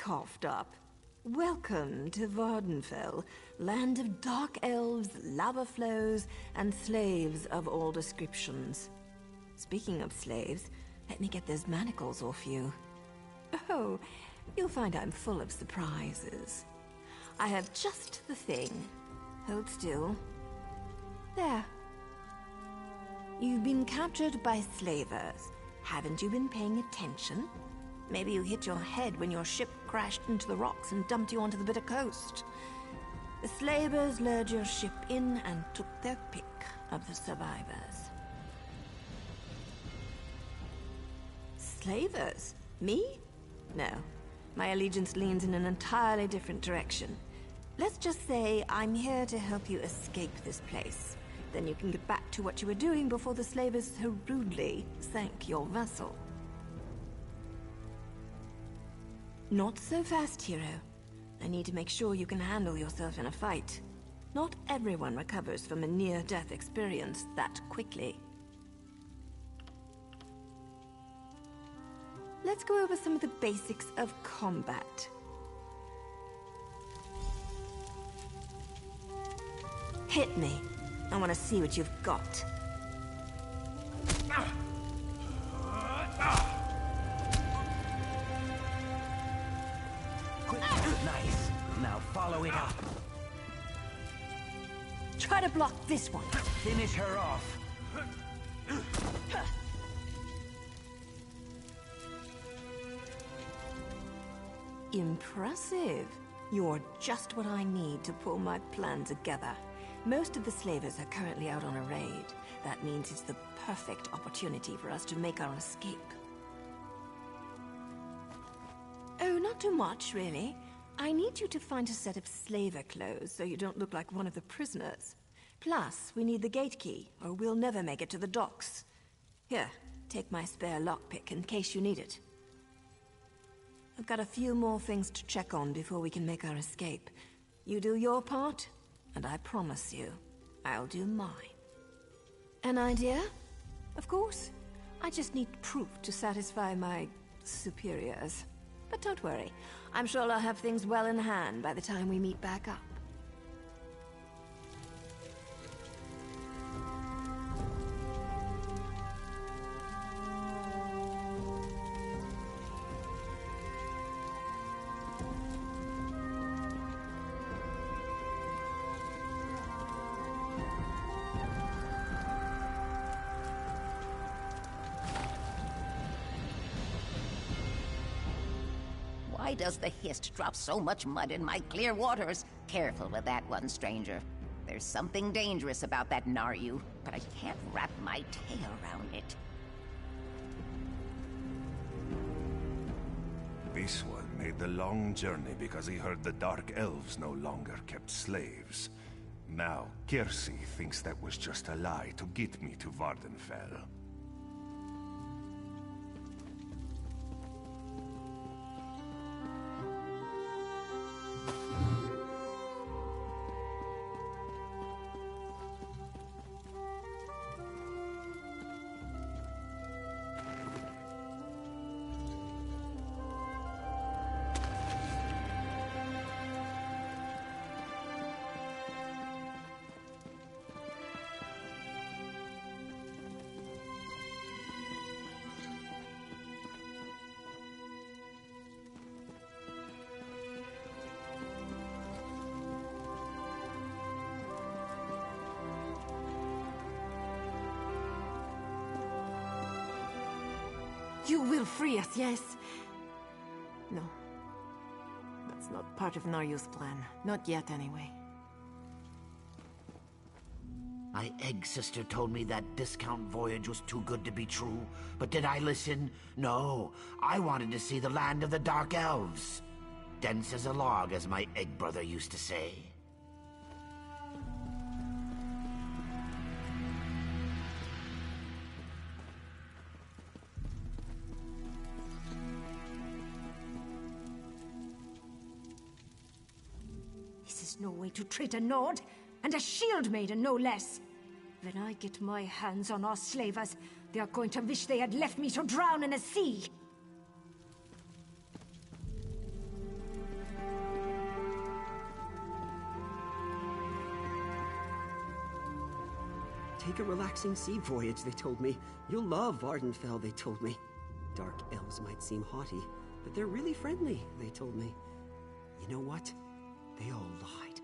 coughed up. Welcome to Vardenfell, land of dark elves, lava flows, and slaves of all descriptions. Speaking of slaves, let me get those manacles off you. Oh, you'll find I'm full of surprises. I have just the thing. Hold still. There. You've been captured by slavers. Haven't you been paying attention? Maybe you hit your head when your ship crashed into the rocks and dumped you onto the bitter coast. The slavers lured your ship in and took their pick of the survivors. Slavers? Me? No. My allegiance leans in an entirely different direction. Let's just say I'm here to help you escape this place. Then you can get back to what you were doing before the slavers so rudely sank your vessel. Not so fast, hero. I need to make sure you can handle yourself in a fight. Not everyone recovers from a near-death experience that quickly. Let's go over some of the basics of combat. Hit me. I want to see what you've got. Nice. Now follow it up. Try to block this one. Finish her off. Impressive. You're just what I need to pull my plan together. Most of the slavers are currently out on a raid. That means it's the perfect opportunity for us to make our escape. Oh, not too much, really. I need you to find a set of slaver clothes so you don't look like one of the prisoners. Plus, we need the gate key, or we'll never make it to the docks. Here, take my spare lockpick in case you need it. I've got a few more things to check on before we can make our escape. You do your part, and I promise you, I'll do mine. An idea? Of course. I just need proof to satisfy my superiors. But don't worry, I'm sure I'll have things well in hand by the time we meet back up. Why does the Hist drop so much mud in my clear waters? Careful with that one, stranger. There's something dangerous about that Naryu, but I can't wrap my tail around it. This one made the long journey because he heard the Dark Elves no longer kept slaves. Now, Kiersey thinks that was just a lie to get me to Vardenfell. You will free us, yes? No. That's not part of Naryu's plan. Not yet, anyway. My egg sister told me that discount voyage was too good to be true, but did I listen? No. I wanted to see the land of the Dark Elves. Dense as a log, as my egg brother used to say. No way to treat a Nord, and a shield maiden no less. When I get my hands on our slavers, they are going to wish they had left me to drown in the sea. Take a relaxing sea voyage, they told me. You'll love Vardenfell, they told me. Dark elves might seem haughty, but they're really friendly, they told me. You know what? They all lied.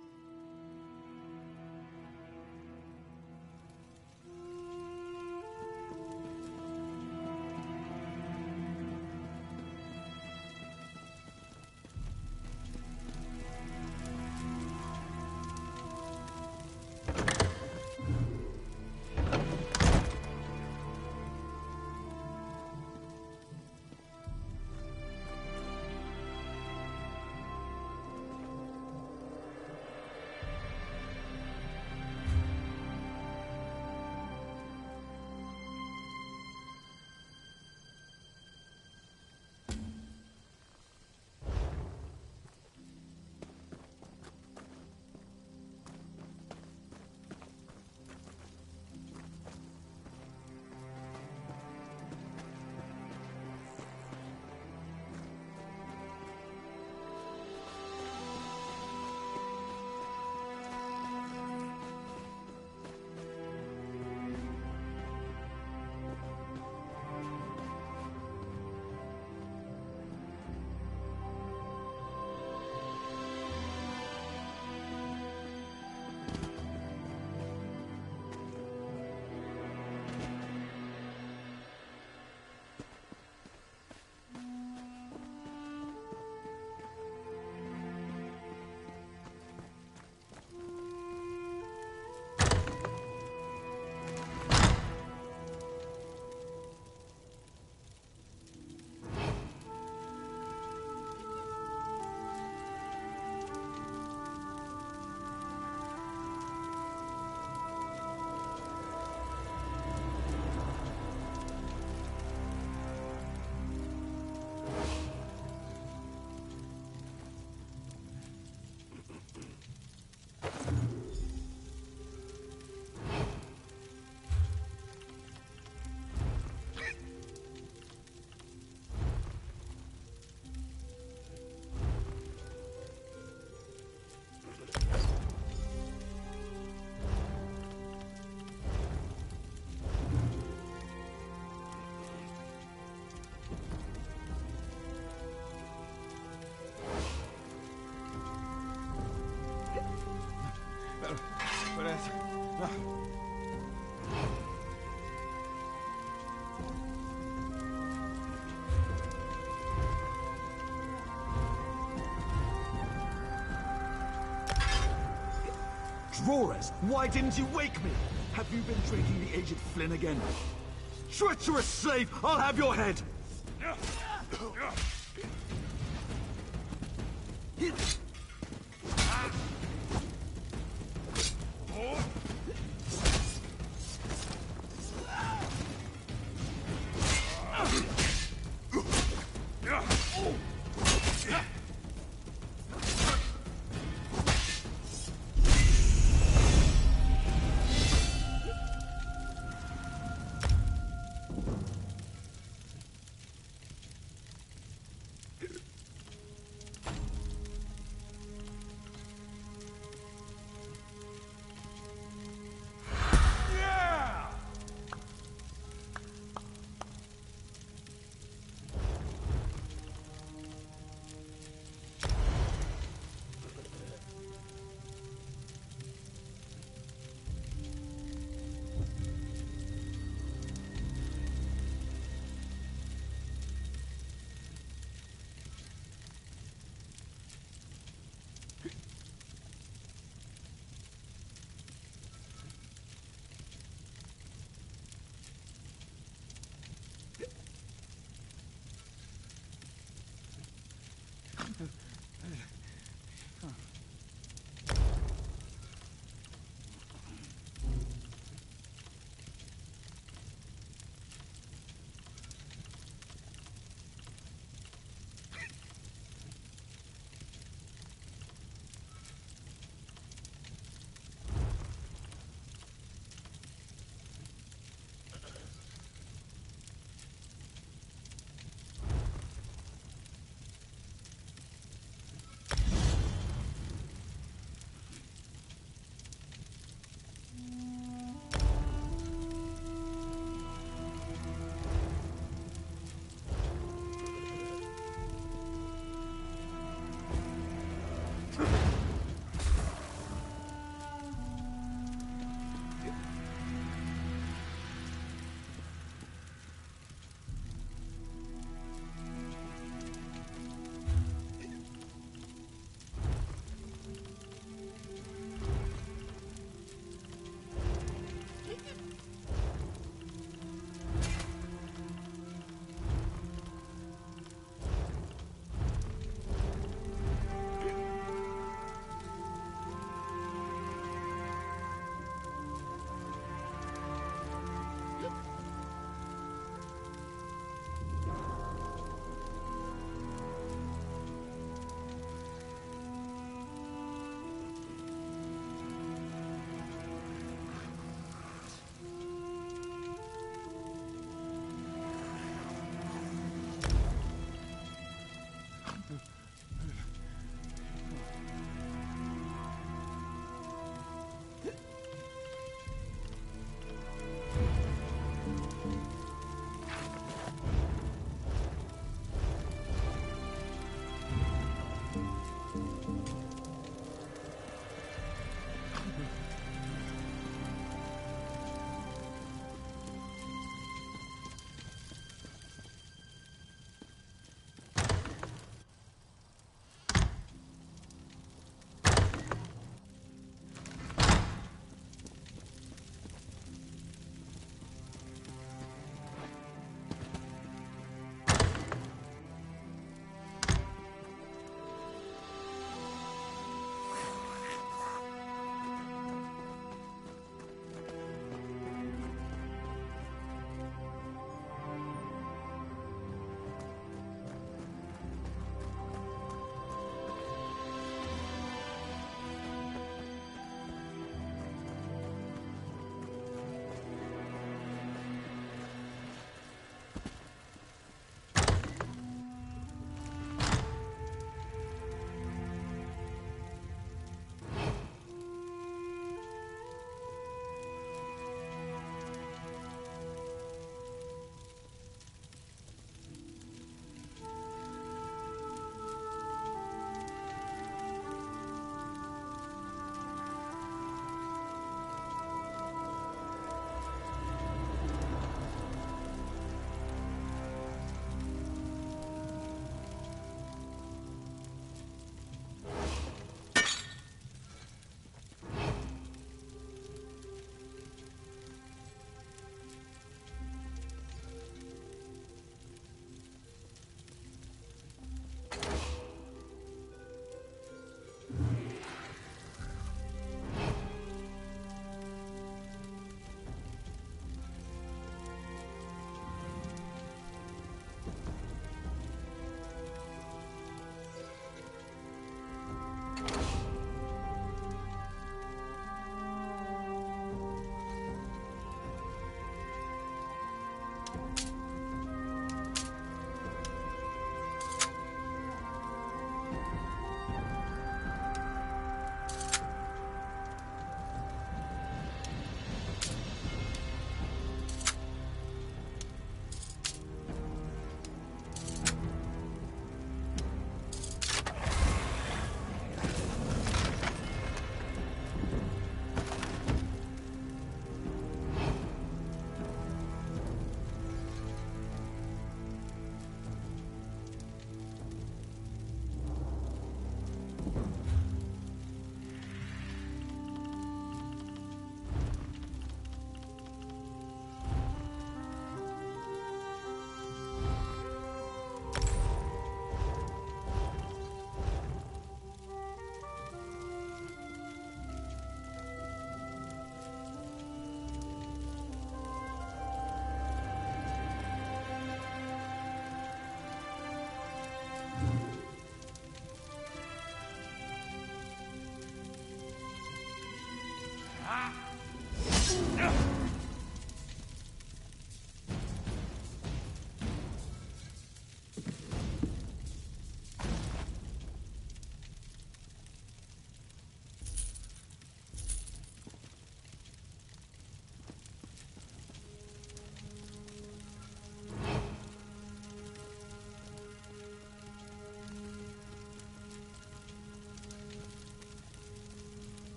Drawers, why didn't you wake me? Have you been drinking the aged Flynn again? Treacherous slave, I'll have your head!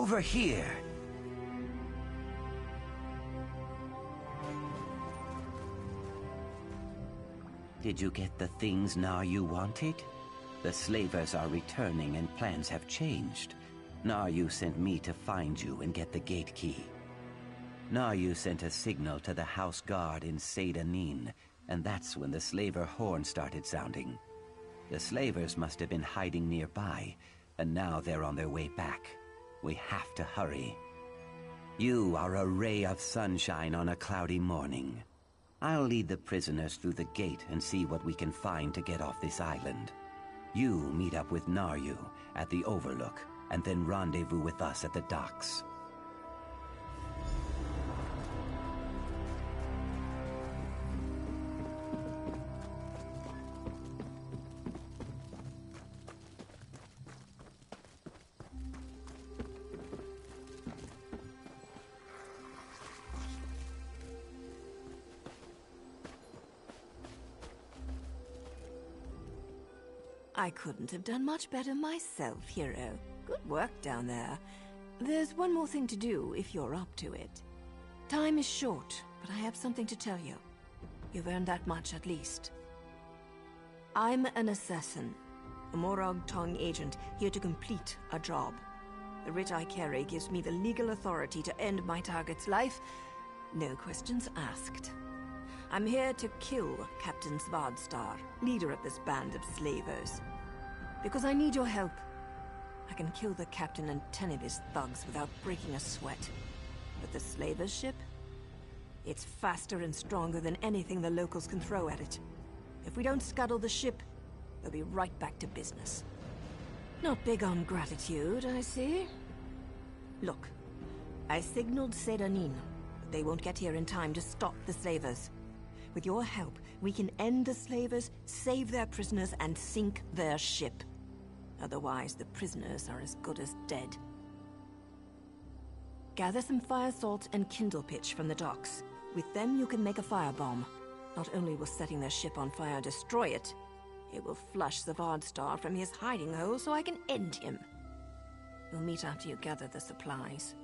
Over here. Did you get the things Naryu wanted? The slavers are returning and plans have changed. Naryu sent me to find you and get the gate key. Naryu sent a signal to the house guard in Seyda-Nin, and that's when the slaver horn started sounding. The slavers must have been hiding nearby, and now they're on their way back. We have to hurry. You are a ray of sunshine on a cloudy morning. I'll lead the prisoners through the gate and see what we can find to get off this island. You meet up with Naryu at the Overlook, and then rendezvous with us at the docks. I couldn't have done much better myself, hero. Good work down there. There's one more thing to do if you're up to it. Time is short, but I have something to tell you. You've earned that much at least. I'm an assassin, a Morag Tong agent here to complete a job. The writ I carry gives me the legal authority to end my target's life. No questions asked. I'm here to kill Captain Svardstar, leader of this band of slavers. Because I need your help. I can kill the captain and 10 of his thugs without breaking a sweat. But the slavers' ship? It's faster and stronger than anything the locals can throw at it. If we don't scuttle the ship, they'll be right back to business. Not big on gratitude, I see. Look, I signaled Seyda-Nin, but they won't get here in time to stop the slavers. With your help, we can end the slavers, save their prisoners, and sink their ship. Otherwise, the prisoners are as good as dead. Gather some fire salt and kindle pitch from the docks. With them, you can make a firebomb. Not only will setting their ship on fire destroy it, it will flush Svardstar from his hiding hole so I can end him. We'll meet after you gather the supplies.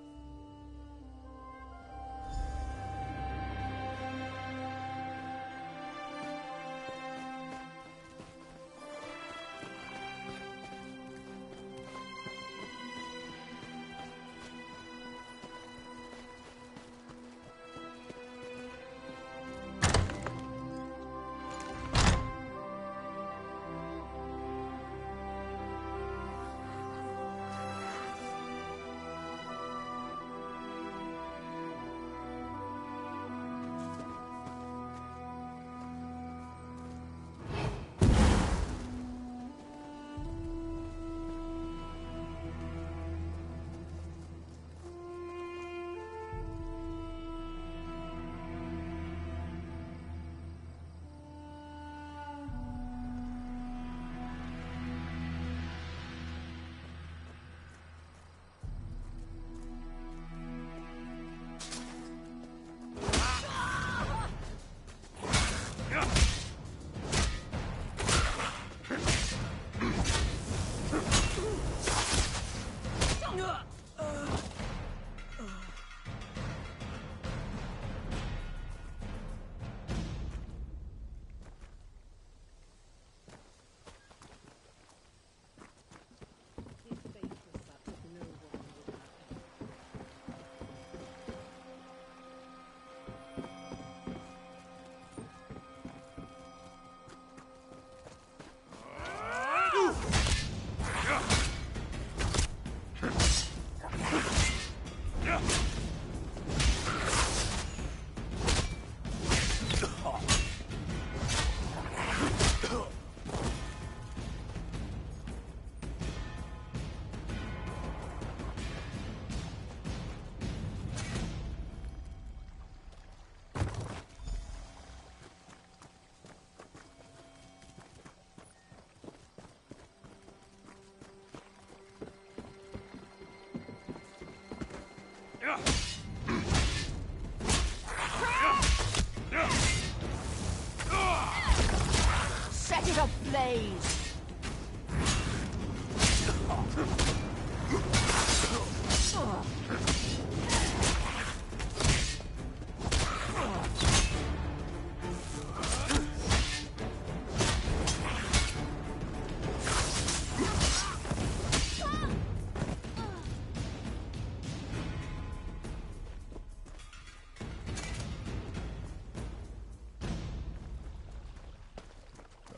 Set it ablaze!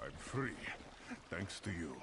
I'm free, thanks to you.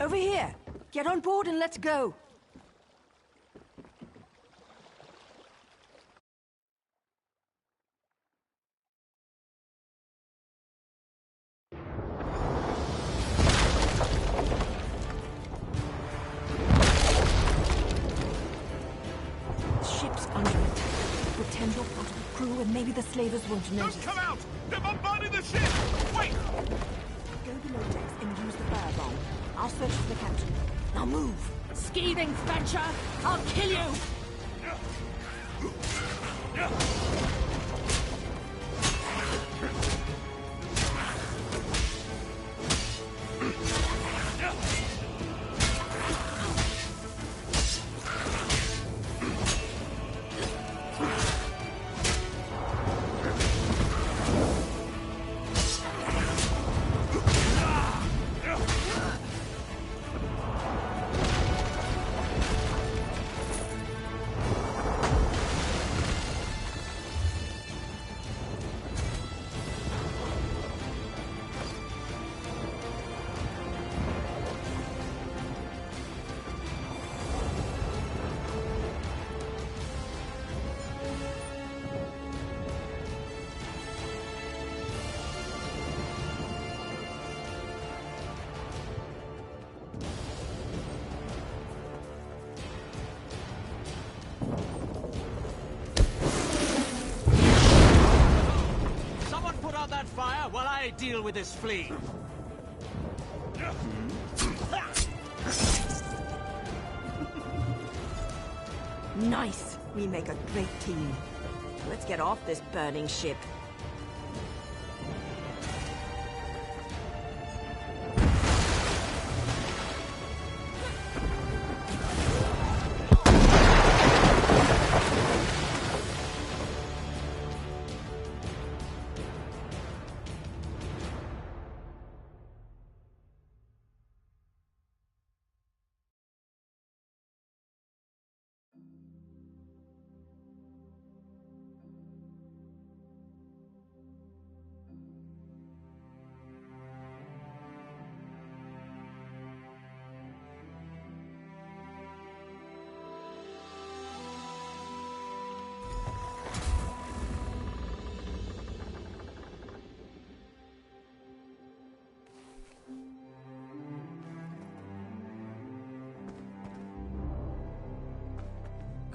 Over here! Get on board and let's go! Ship's under attack. Pretend you're part of the crew and maybe the slavers won't notice. Don't come out! They're bombarding the ship! Wait! Go below decks and use the firebomb. I'll search for the captain. Now move! Skeeving Fetcher! I'll kill you! fire while I deal with this flea. Nice! We make a great team. Let's get off this burning ship.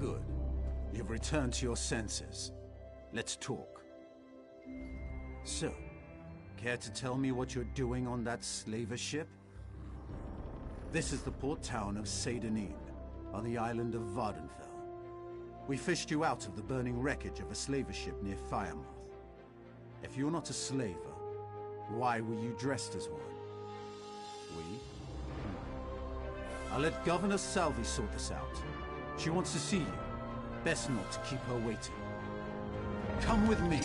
Good. You've returned to your senses. Let's talk. So, care to tell me what you're doing on that slaver ship? This is the port town of Seydonin, on the island of Vardenfell. We fished you out of the burning wreckage of a slaver ship near Firemoth. If you're not a slaver, why were you dressed as one? We? I'll let Governor Salvi sort this out. She wants to see you. Best not to keep her waiting. Come with me.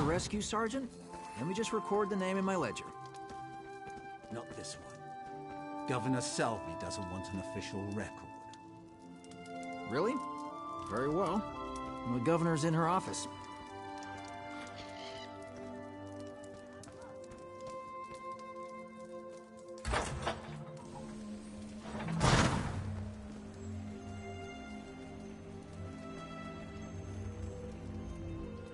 Rescue, Sergeant? Let me just record the name in my ledger. Not this one. Governor Salvi doesn't want an official record. Really? Very well. The governor's in her office.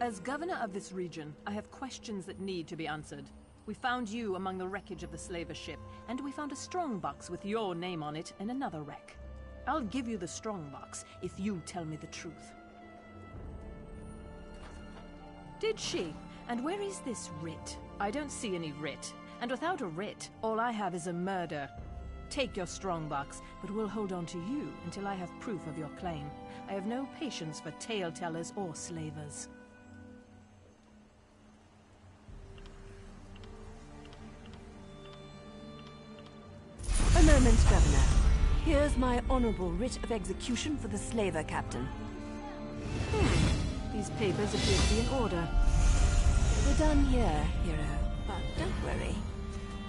As governor of this region, I have questions that need to be answered. We found you among the wreckage of the slaver ship, and we found a strongbox with your name on it in another wreck. I'll give you the strongbox if you tell me the truth. Did she? And where is this writ? I don't see any writ. And without a writ, all I have is a murder. Take your strongbox, but we'll hold on to you until I have proof of your claim. I have no patience for tale-tellers or slavers. A moment, Governor. Here's my honorable writ of execution for the slaver captain. These papers appear to be in order. We're done here, hero. But don't worry.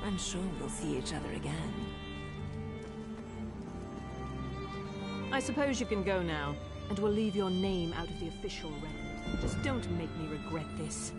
I'm sure we'll see each other again. I suppose you can go now, and we'll leave your name out of the official record. Just don't make me regret this.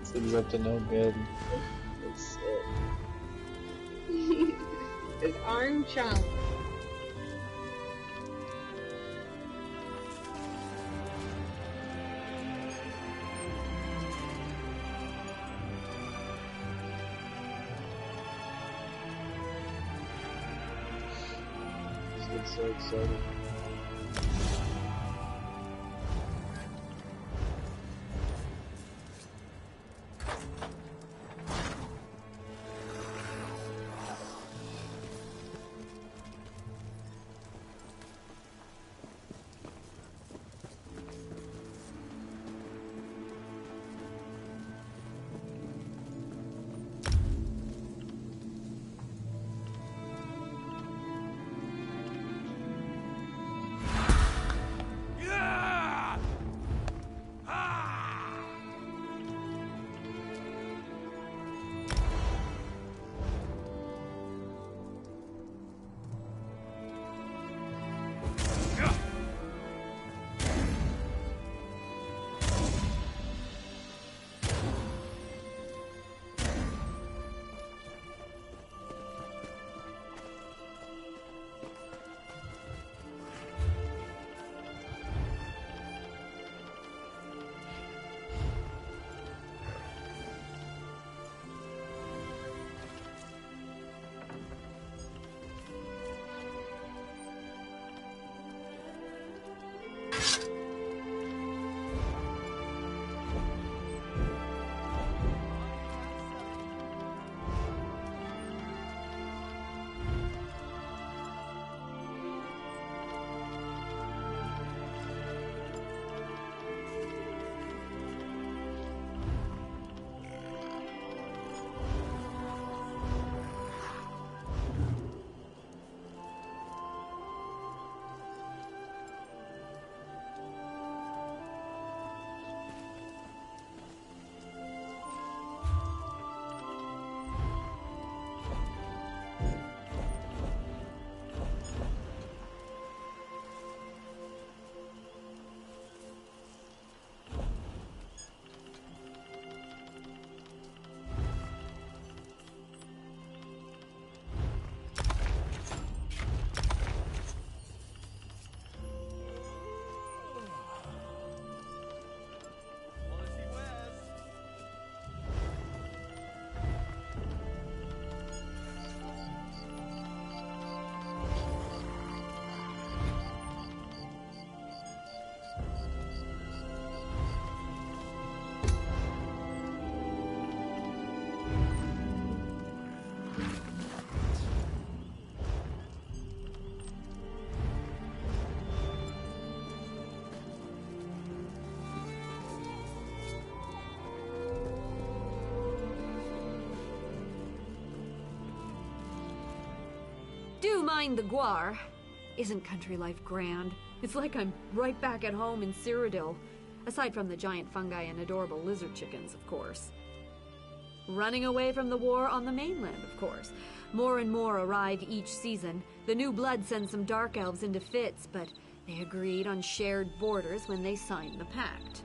Seems up to no good. It's his arm chomp. It's so exciting. Do mind the guar. Isn't country life grand? It's like I'm right back at home in Cyrodiil. Aside from the giant fungi and adorable lizard chickens, of course. Running away from the war on the mainland, of course. More and more arrive each season. The new blood sends some dark elves into fits, but they agreed on shared borders when they signed the pact.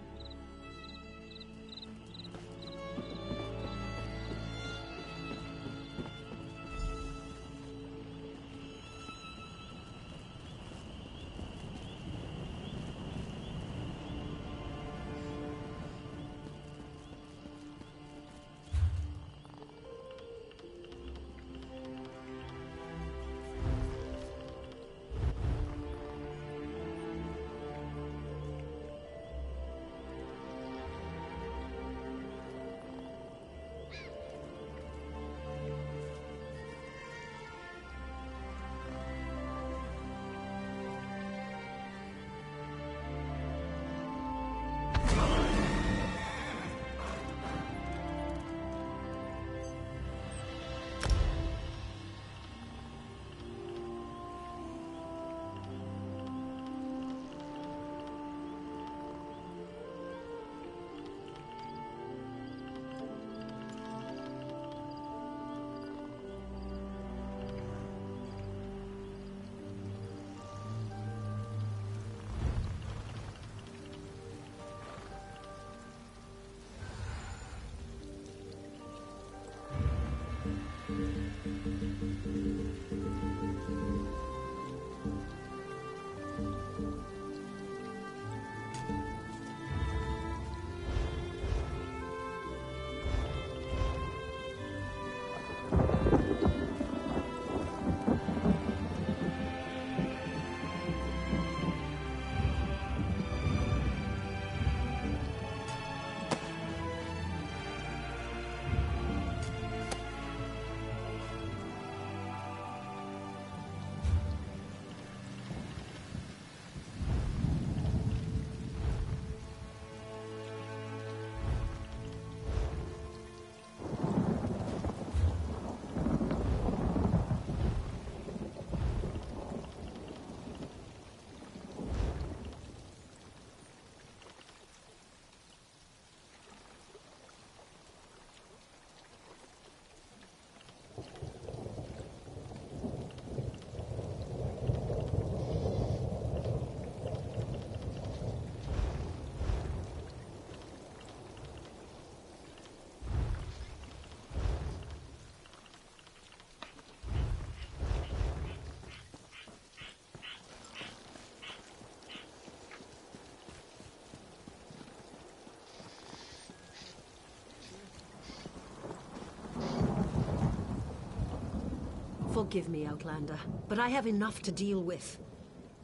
Forgive me, Outlander, but I have enough to deal with.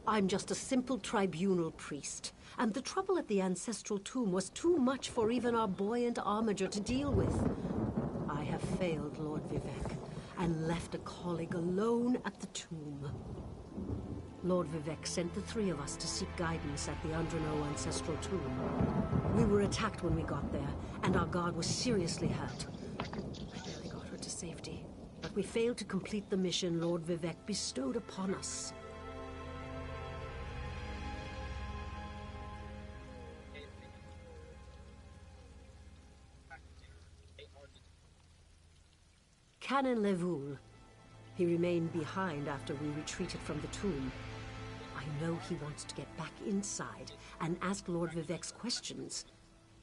I'm just a simple tribunal priest, and the trouble at the ancestral tomb was too much for even our buoyant armiger to deal with. I have failed, Lord Vivec, and left a colleague alone at the tomb. Lord Vivec sent the three of us to seek guidance at the Undreno ancestral tomb. We were attacked when we got there, and our guard was seriously hurt. I barely got her to safety, but we failed to complete the mission Lord Vivec bestowed upon us. Canon Levoul. He remained behind after we retreated from the tomb. I know he wants to get back inside and ask Lord Vivec's questions,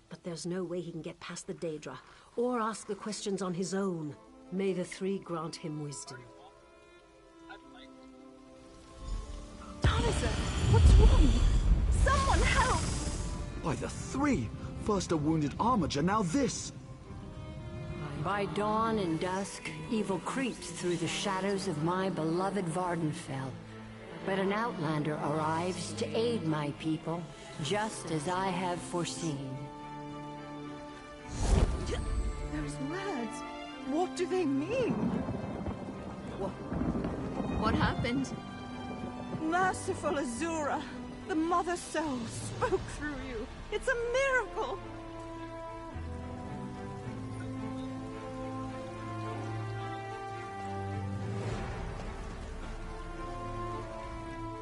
but there's no way he can get past the Daedra, or ask the questions on his own. May the Three grant him wisdom. Talizer, what's wrong? Someone help! By the Three! First a wounded armiger, now this! By dawn and dusk, evil creeps through the shadows of my beloved Vardenfell. But an outlander arrives to aid my people, just as I have foreseen. Those words, what do they mean? What happened? Merciful Azura, the Mother Soul spoke through you. It's a miracle!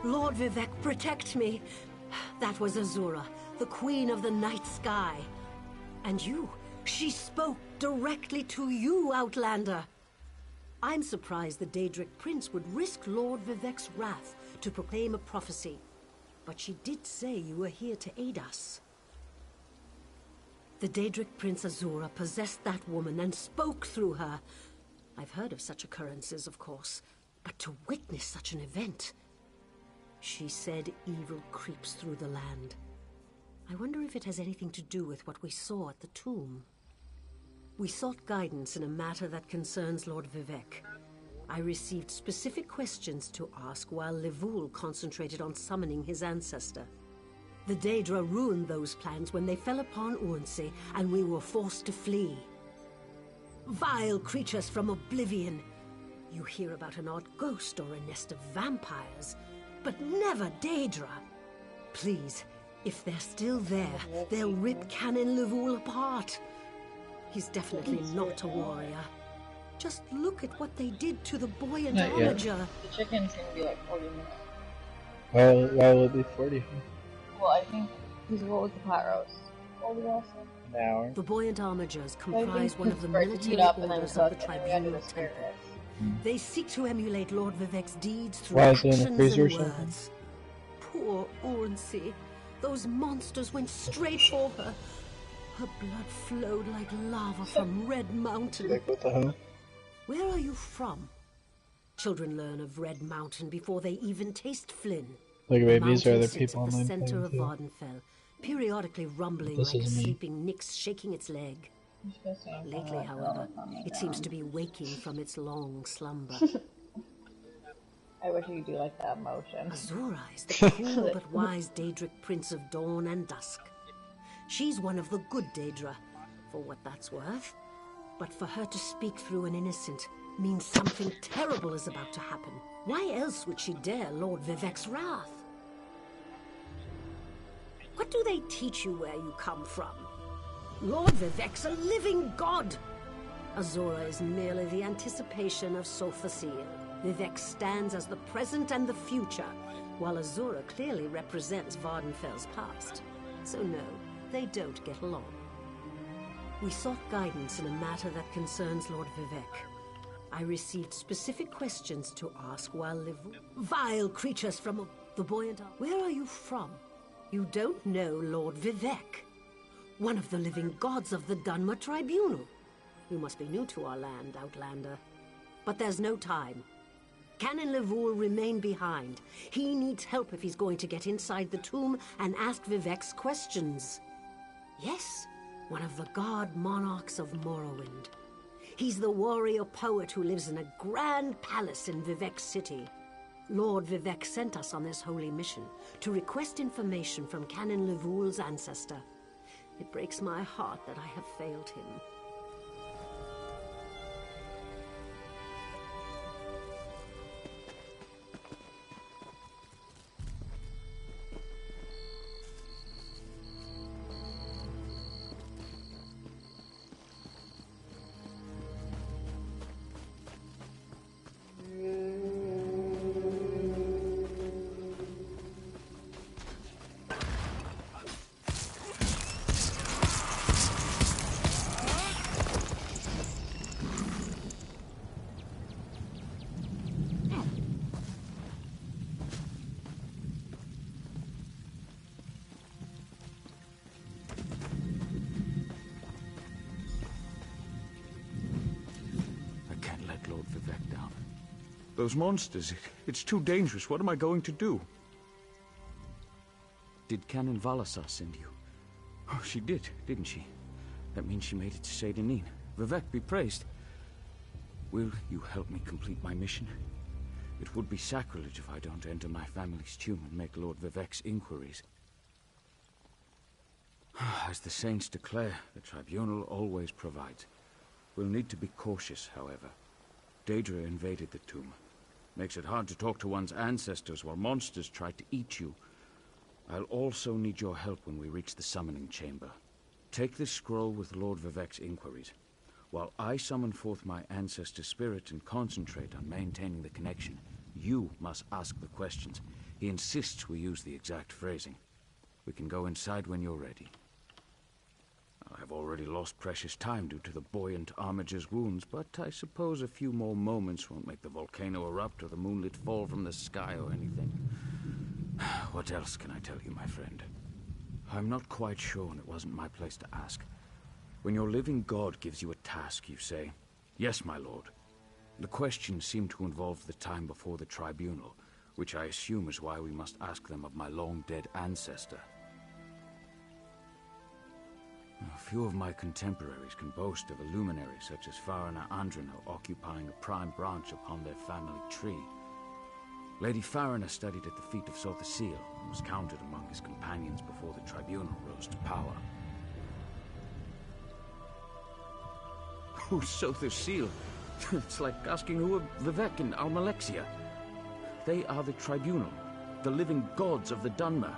Lord Vivec, protect me. That was Azura, the Queen of the Night Sky. And you, she spoke directly to you, Outlander. I'm surprised the Daedric Prince would risk Lord Vivec's wrath to proclaim a prophecy. But she did say you were here to aid us. The Daedric Prince Azura possessed that woman and spoke through her. I've heard of such occurrences, of course, but to witness such an event... She said evil creeps through the land. I wonder if it has anything to do with what we saw at the tomb. We sought guidance in a matter that concerns Lord Vivec. I received specific questions to ask while Levoul concentrated on summoning his ancestor. The Daedra ruined those plans when they fell upon Urnsey, and we were forced to flee. Vile creatures from Oblivion. You hear about an odd ghost or a nest of vampires, but never Daedra. Please, if they're still there, they'll rip Canon Levoul apart. He's definitely not a warrior. Just look at what they did to the buoyant armiger. The chicken's gonna be like 40 minutes. Why will it be 40? Well, I think, because what was the pot roast? What was it also? An hour. The buoyant armigers comprise one of the military orders of the Tribunal Temple. They seek to emulate Lord Vivec's deeds through actions and words. Poor Urnsey. Those monsters went straight for her. Her blood flowed like lava from Red Mountain. Like, what the hell? Where are you from? Children learn of Red Mountain before they even taste Flynn. Look, baby, these are other Sits people at the online center of playing too. Vardenfell, periodically rumbling This like a is me. sleeping Nyx shaking its leg. Lately, however, it seems to be waking from its long slumber. I wish you could do like that motion. Azura is the cool but wise Daedric Prince of Dawn and Dusk. She's one of the good Daedra, for what that's worth. But for her to speak through an innocent means something terrible is about to happen. Why else would she dare Lord Vivec's wrath? What do they teach you where you come from? Lord Vivec's a living god! Azura is merely the anticipation of Sophasil. Vivec stands as the present and the future, while Azura clearly represents Vardenfell's past. So no, they don't get along. We sought guidance in a matter that concerns Lord Vivec. I received specific questions to ask while Vile creatures from the buoyant... Where are you from? You don't know Lord Vivec, one of the living gods of the Dunmer Tribunal. You must be new to our land, Outlander. But there's no time. Canon Levoul remain behind. He needs help if he's going to get inside the tomb and ask Vivec's questions. Yes, one of the god monarchs of Morrowind. He's the warrior poet who lives in a grand palace in Vivec City. Lord Vivec sent us on this holy mission to request information from Canon Levoul's ancestor. It breaks my heart that I have failed him. Those monsters, it's too dangerous. What am I going to do? Did Canon Valasar send you? Oh, she did, didn't she? That means she made it to Saint Denis. Vivec be praised. Will you help me complete my mission? It would be sacrilege if I don't enter my family's tomb and make Lord Vivec's inquiries. As the saints declare, the tribunal always provides. We'll need to be cautious, however. Daedra invaded the tomb. Makes it hard to talk to one's ancestors while monsters try to eat you. I'll also need your help when we reach the summoning chamber. Take this scroll with Lord Vivec's inquiries, while I summon forth my ancestor spirit and concentrate on maintaining the connection. You must ask the questions. He insists we use the exact phrasing. We can go inside when you're ready. I've already lost precious time due to the buoyant Armiger's wounds, but I suppose a few more moments won't make the volcano erupt or the moonlit fall from the sky or anything. What else can I tell you, my friend? I'm not quite sure, and it wasn't my place to ask. When your living god gives you a task, you say, "Yes, my lord." The questions seem to involve the time before the tribunal, which I assume is why we must ask them of my long-dead ancestor. A few of my contemporaries can boast of a luminary such as Farina Andrino occupying a prime branch upon their family tree. Lady Farina studied at the feet of Sothasil and was counted among his companions before the tribunal rose to power. Who's Sothasil? It's like asking who are Vivec and Almalexia. They are the tribunal, the living gods of the Dunmer.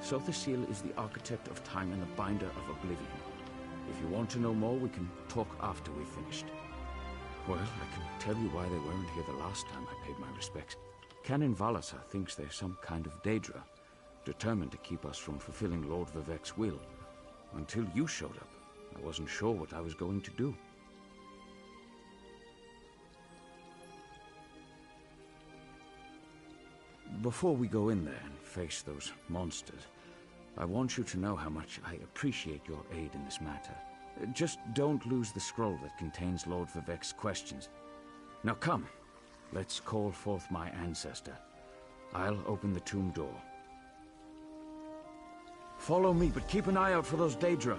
Sothasil is the architect of time and the binder of oblivion. If you want to know more, we can talk after we've finished. Well, I can tell you why they weren't here the last time I paid my respects. Canon Valasar thinks they're some kind of Daedra, determined to keep us from fulfilling Lord Vivec's will. Until you showed up, I wasn't sure what I was going to do. Before we go in there and face those monsters, I want you to know how much I appreciate your aid in this matter. Just don't lose the scroll that contains Lord Vivec's questions. Now come, let's call forth my ancestor. I'll open the tomb door. Follow me, but keep an eye out for those Daedra.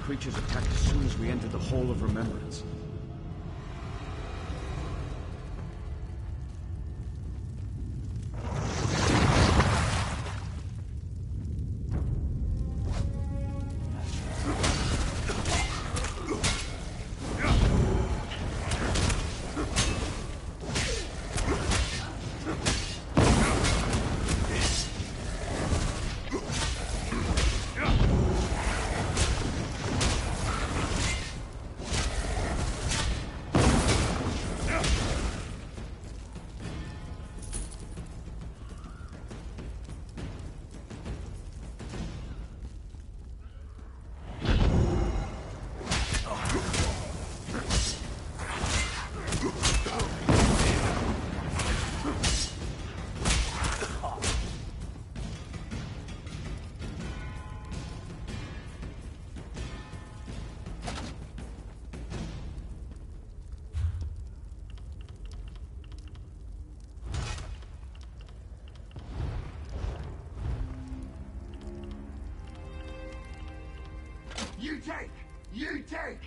Creatures attacked as soon as we entered the Hall of Remembrance. take! You take!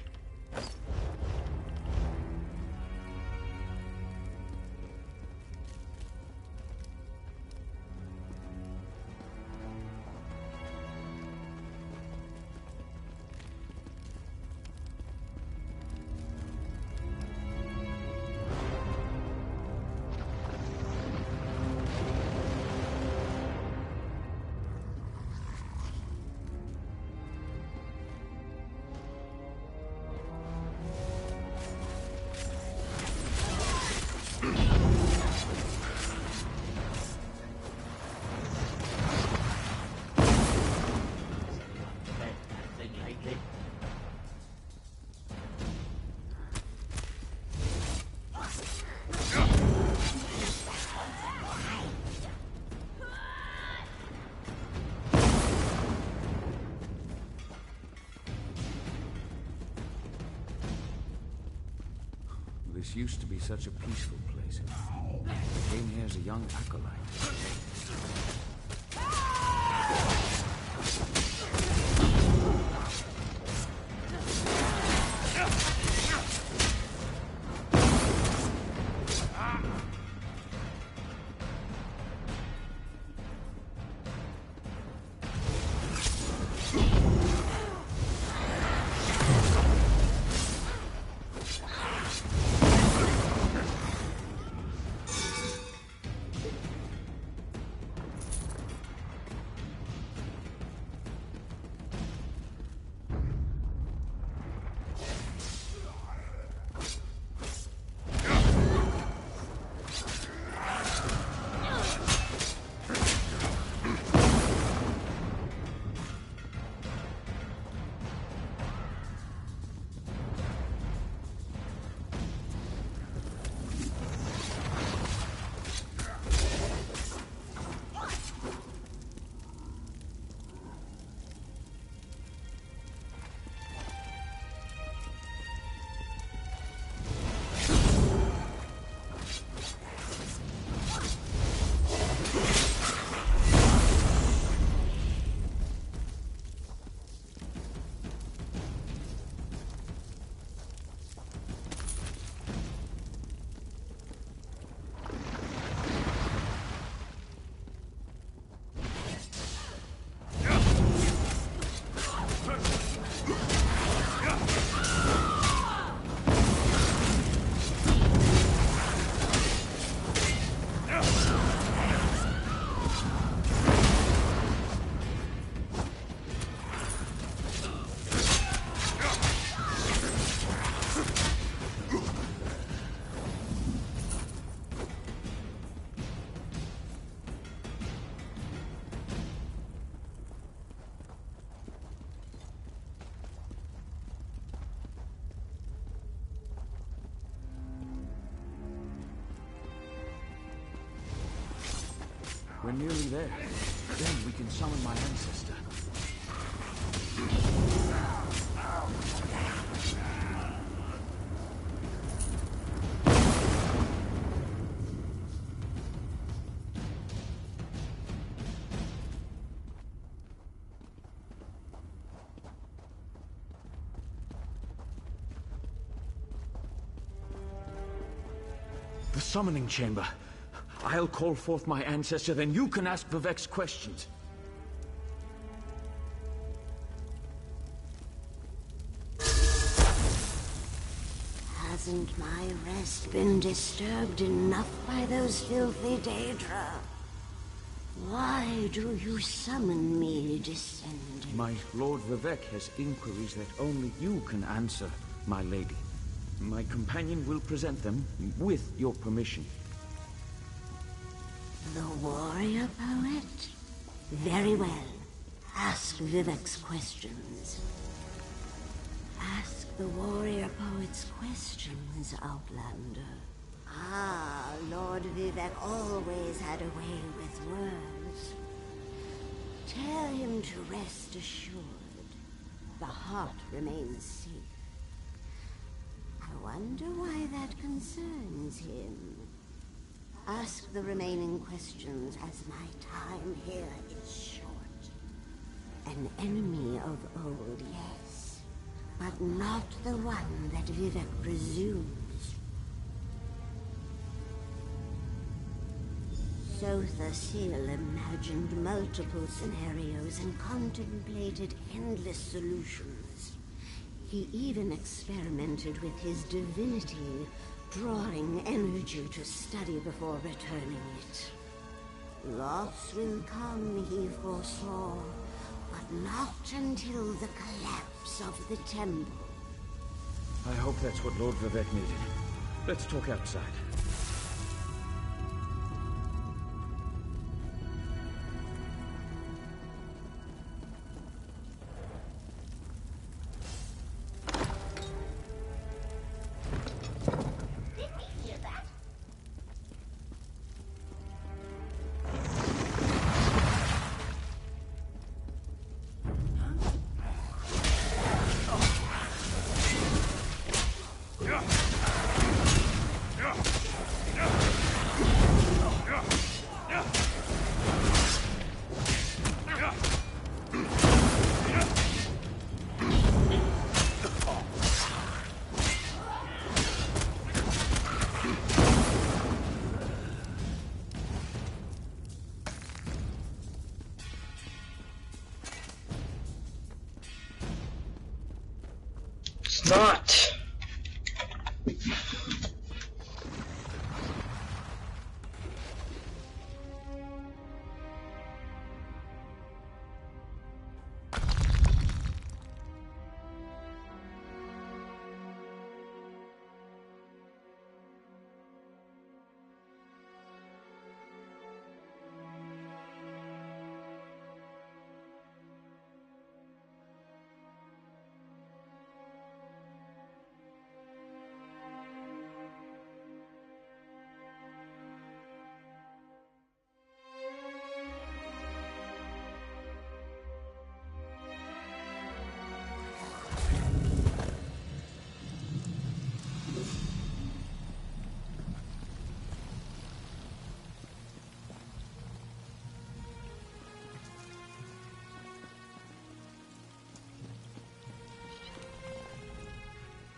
This used to be such a peaceful place. I came here as a young acolyte. We're nearly there. Then we can summon my ancestor. The summoning chamber. I'll call forth my ancestor, then you can ask Vivek's questions. Hasn't my rest been disturbed enough by those filthy Daedra? Why do you summon me, descendant? My Lord Vivek has inquiries that only you can answer, my lady. My companion will present them with your permission. The warrior poet? Very well. Ask Vivek's questions. Ask the warrior poet's questions, Outlander. Ah, Lord Vivek always had a way with words. Tell him to rest assured. The heart remains safe. I wonder why that concerns him. Ask the remaining questions, as my time here is short. An enemy of old, yes. but not the one that Vivek presumes. Sotha Sil imagined multiple scenarios and contemplated endless solutions. He even experimented with his divinity, drawing energy to study before returning it. Loss will come, he foresaw, but not until the collapse of the temple. I hope that's what Lord Vivek needed. Let's talk outside. Not.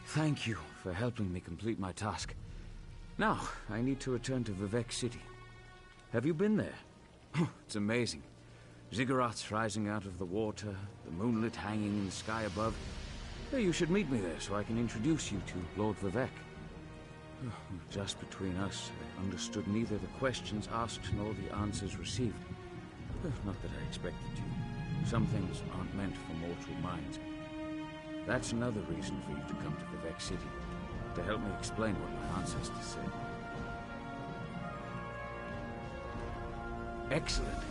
Thank you for helping me complete my task. Now, I need to return to Vivek City. Have you been there? It's amazing. Ziggurats rising out of the water, the moonlit hanging in the sky above. You should meet me there so I can introduce you to Lord Vivek. Just between us, I understood neither the questions asked nor the answers received. Not that I expected to. Some things aren't meant for mortal minds. That's another reason for you to come to Vivek City, to help me explain what my ancestors said. Excellent.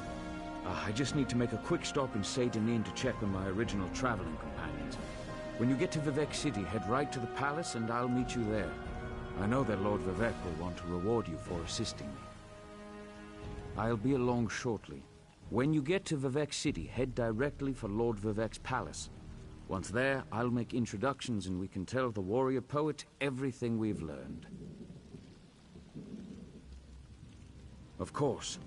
I just need to make a quick stop in Seydanin to check on my original traveling companions. When you get to Vivek City, head right to the palace and I'll meet you there. I know that Lord Vivek will want to reward you for assisting me. I'll be along shortly. When you get to Vivek City, head directly for Lord Vivek's palace. Once there, I'll make introductions and we can tell the warrior poet everything we've learned. Of course.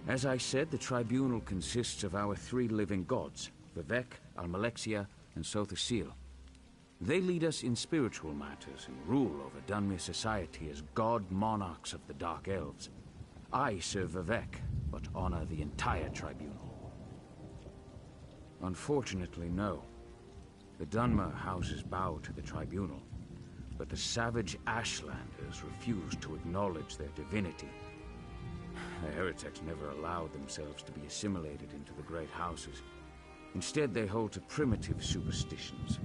As I said, the tribunal consists of our 3 living gods, Vivek, Almalexia, and Sotha Sil. They lead us in spiritual matters and rule over Dunmer society as god monarchs of the Dark Elves. I serve Vivek, but honor the entire tribunal. Unfortunately, no. The Dunmer houses bow to the tribunal, but the savage Ashlanders refuse to acknowledge their divinity. The heretics never allowed themselves to be assimilated into the great houses. Instead, they hold to primitive superstitions.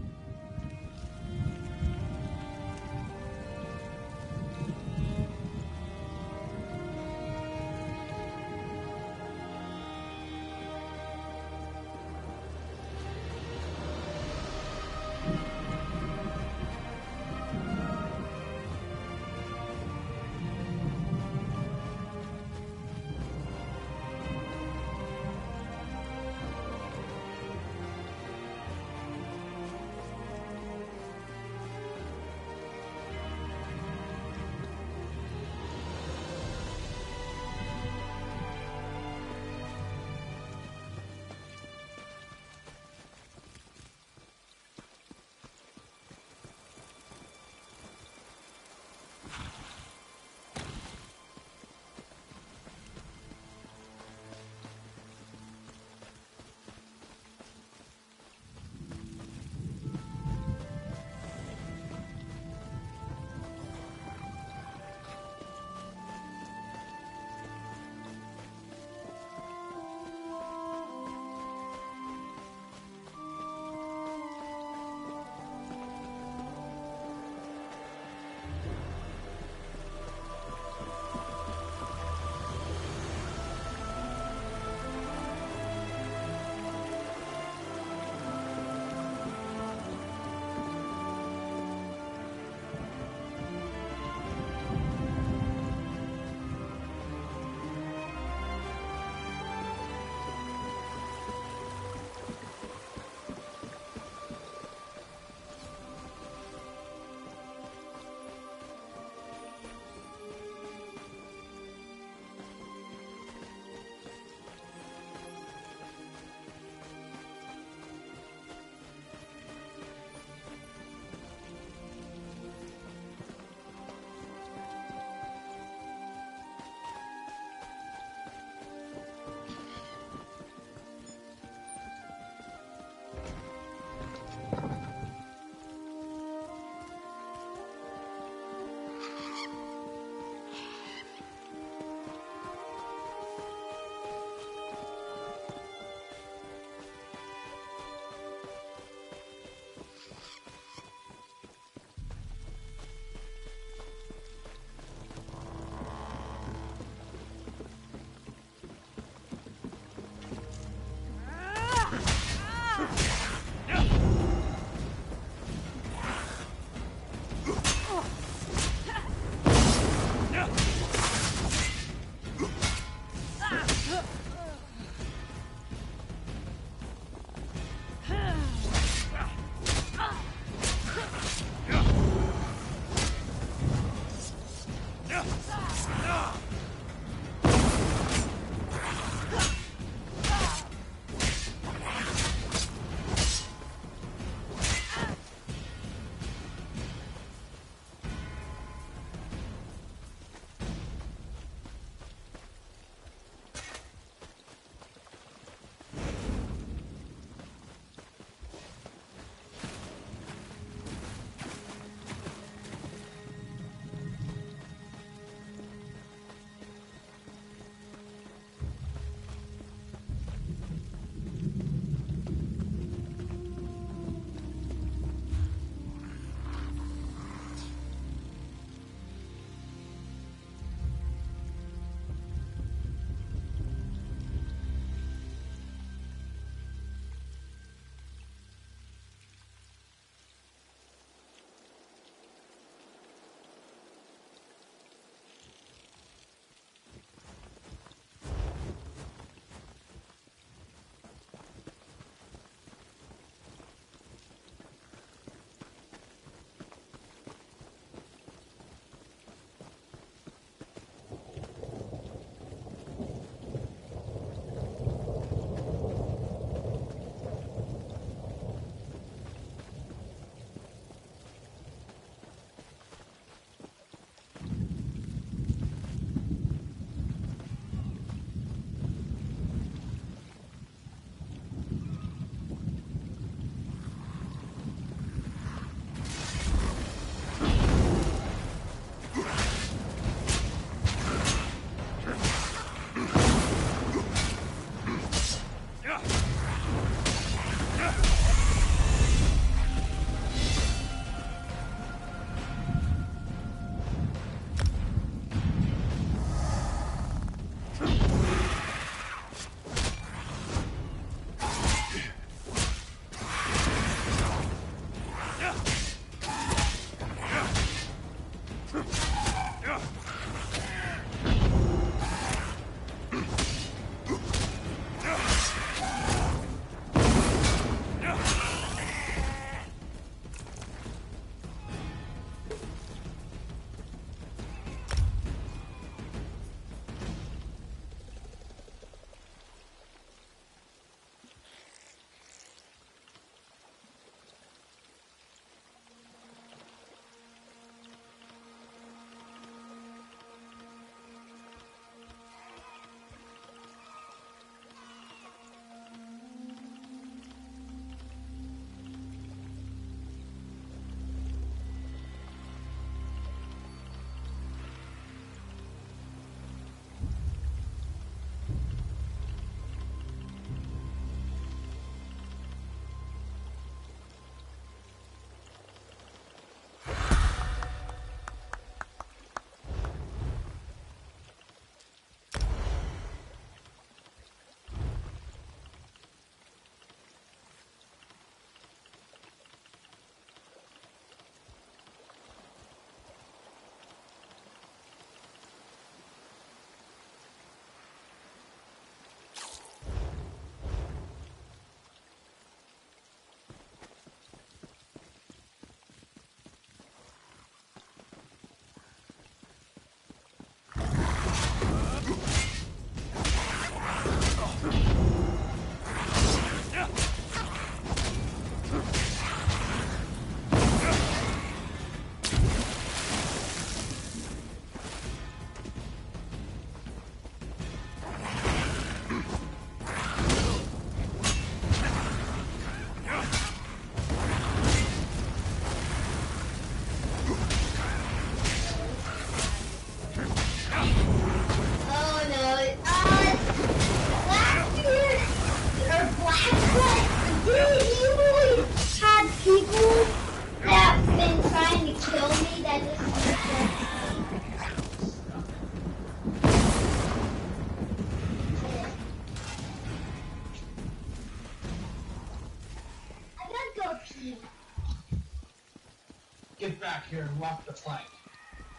Get back here and walk the plank.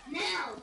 Now!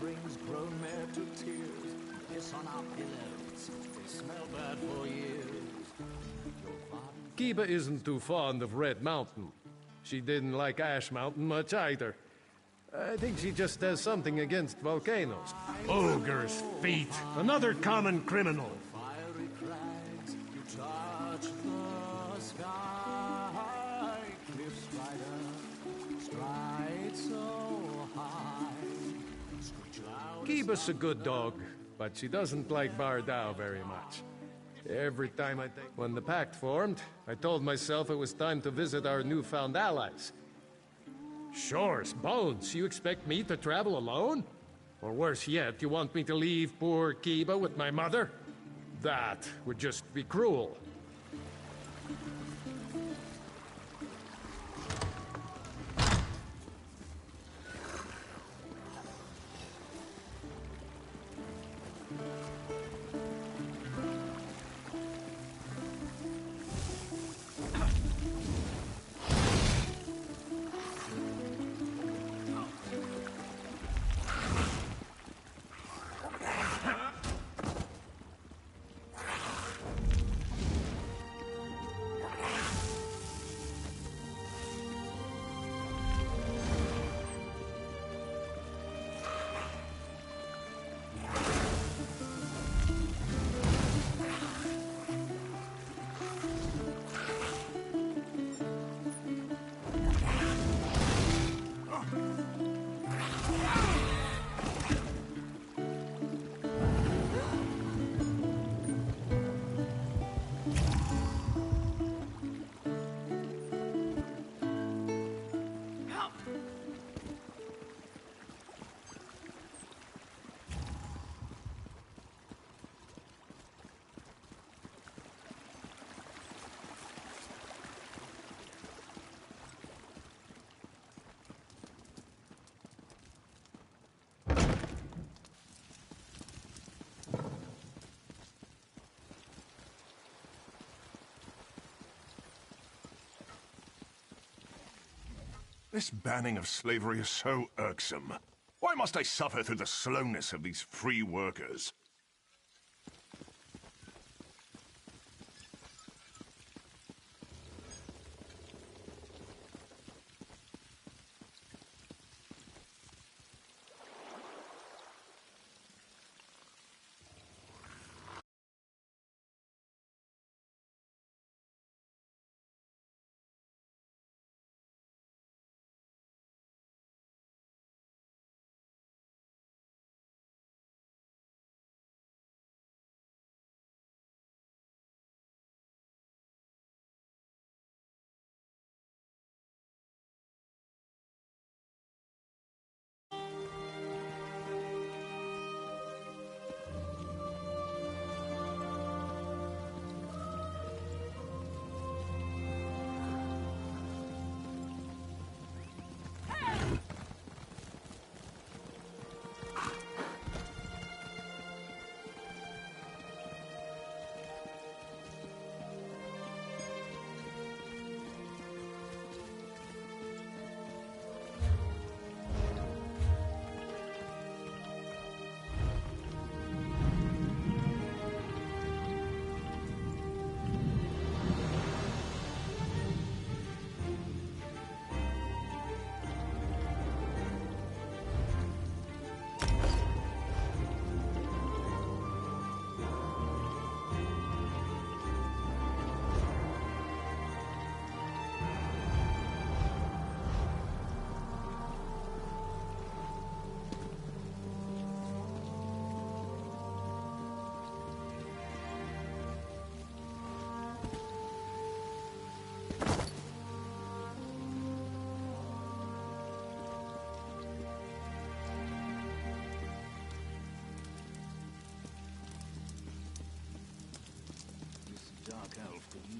Brings grown mare to tears. Piss on our pillows. They smell bad for years. Kiba isn't too fond of Red Mountain. She didn't like Ash Mountain much either. I think she just has something against volcanoes. Ogre's feet. Another common criminal. Fiery crags, you touch the sky. Cliffs rider, stride so high. Kiba's a good dog, but she doesn't like Bardao very much. Every time when the pact formed, I told myself it was time to visit our newfound allies. Sure, Bones, you expect me to travel alone? Or worse yet, you want me to leave poor Kiba with my mother? That would just be cruel. This banning of slavery is so irksome. Why must I suffer through the slowness of these free workers?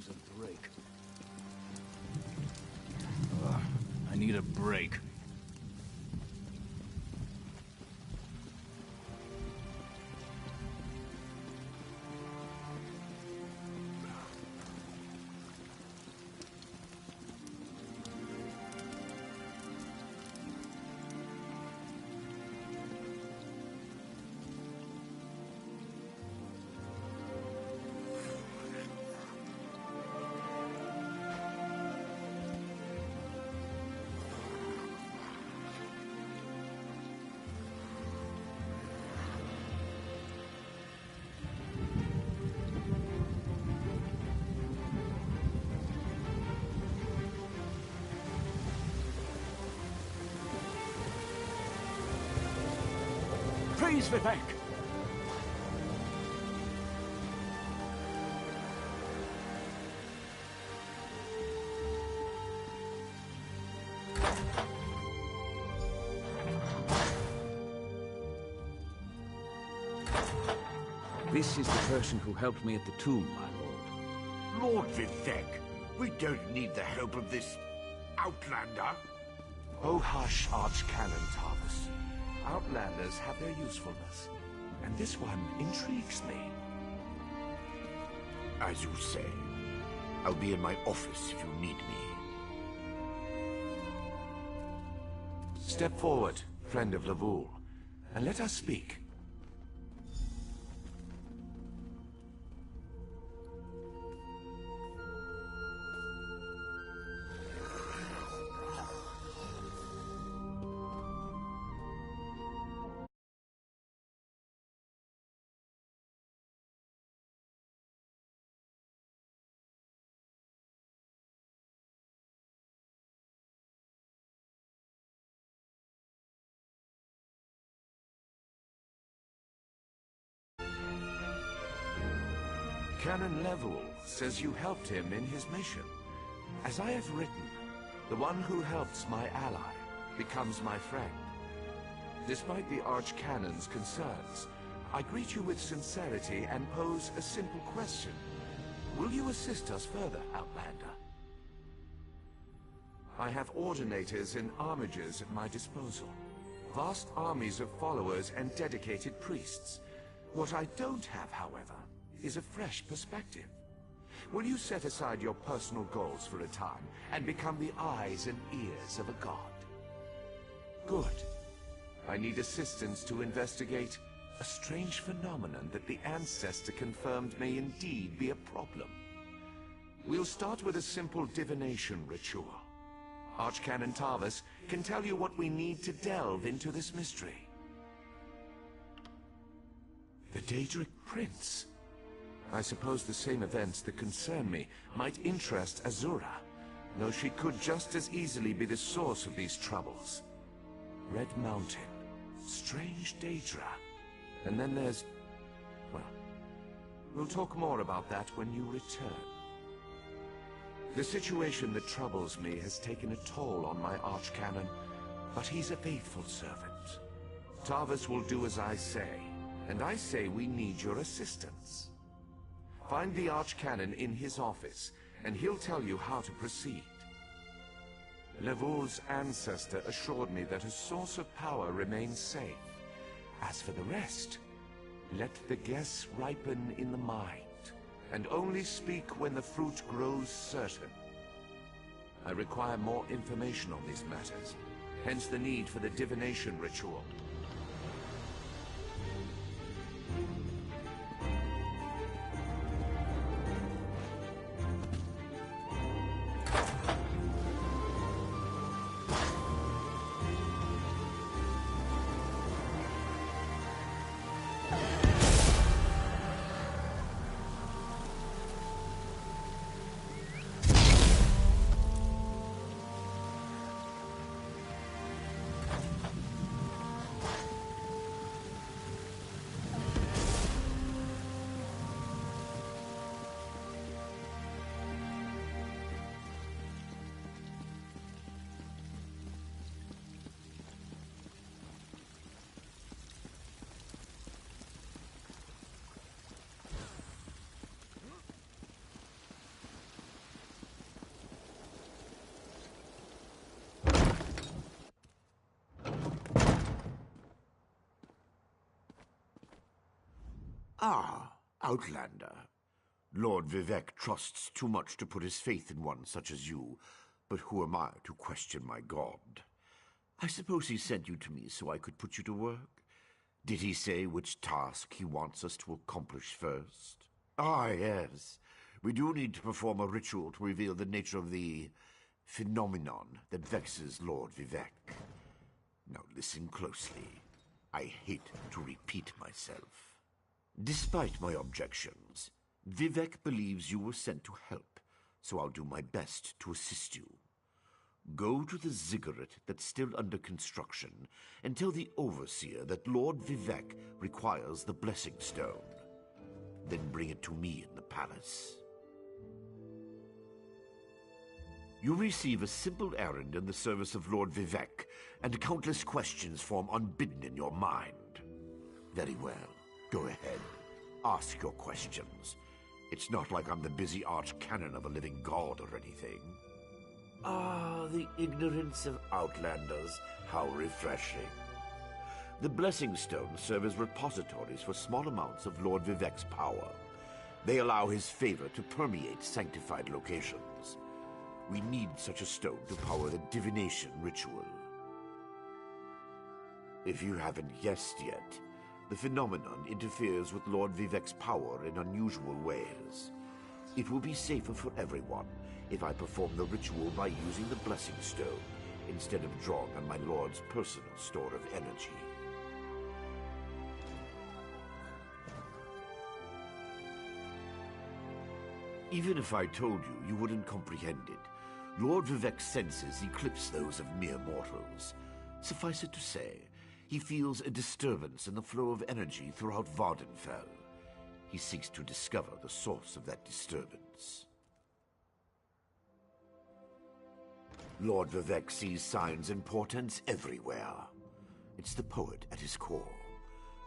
use a break. I need a break. Praise Vivek! This is the person who helped me at the tomb, my lord. Lord Vivek, we don't need the help of this outlander. Oh hush, Archcanon Tarvis. Outlanders have their usefulness, and this one intrigues me. As you say, I'll be in my office if you need me. Step forward, friend of Lavul, and let us speak. Canon Level says you helped him in his mission. As I have written, the one who helps my ally becomes my friend. Despite the Archcanon's concerns, I greet you with sincerity and pose a simple question. Will you assist us further, Outlander? I have ordinators and armigers at my disposal. Vast armies of followers and dedicated priests. What I don't have, however, is a fresh perspective. Will you set aside your personal goals for a time and become the eyes and ears of a god? Good. I need assistance to investigate a strange phenomenon that the Ancestor confirmed may indeed be a problem. We'll start with a simple divination ritual. Archcanon Tarvis can tell you what we need to delve into this mystery. The Daedric Prince. I suppose the same events that concern me might interest Azura, though she could just as easily be the source of these troubles. Red Mountain, strange Daedra, and then there's... well, we'll talk more about that when you return. The situation that troubles me has taken a toll on my Archcanon, but he's a faithful servant. Tarvis will do as I say, and I say we need your assistance. Find the Archcanon in his office, and he'll tell you how to proceed. Levul's ancestor assured me that a source of power remains safe. As for the rest, let the guess ripen in the mind, and only speak when the fruit grows certain. I require more information on these matters, hence the need for the divination ritual. Ah, Outlander. Lord Vivec trusts too much to put his faith in one such as you, but who am I to question my god? I suppose he sent you to me so I could put you to work? Did he say which task he wants us to accomplish first? Ah, yes. We do need to perform a ritual to reveal the nature of the phenomenon that vexes Lord Vivec. Now listen closely. I hate to repeat myself. Despite my objections, Vivec believes you were sent to help, so I'll do my best to assist you. Go to the ziggurat that's still under construction and tell the Overseer that Lord Vivec requires the Blessing Stone. Then bring it to me in the palace. You receive a simple errand in the service of Lord Vivec, and countless questions form unbidden in your mind. Very well. Go ahead. Ask your questions. It's not like I'm the busy arch-canon of a living god or anything. Ah, the ignorance of Outlanders. How refreshing. The Blessing Stones serve as repositories for small amounts of Lord Vivec's power. They allow his favor to permeate sanctified locations. We need such a stone to power the divination ritual. If you haven't guessed yet, the phenomenon interferes with Lord Vivec's power in unusual ways. It will be safer for everyone if I perform the ritual by using the Blessing Stone instead of drawing on my Lord's personal store of energy. Even if I told you, you wouldn't comprehend it. Lord Vivec's senses eclipse those of mere mortals. Suffice it to say, he feels a disturbance in the flow of energy throughout Vardenfell. He seeks to discover the source of that disturbance. Lord Vivec sees signs and portents everywhere. It's the poet at his core.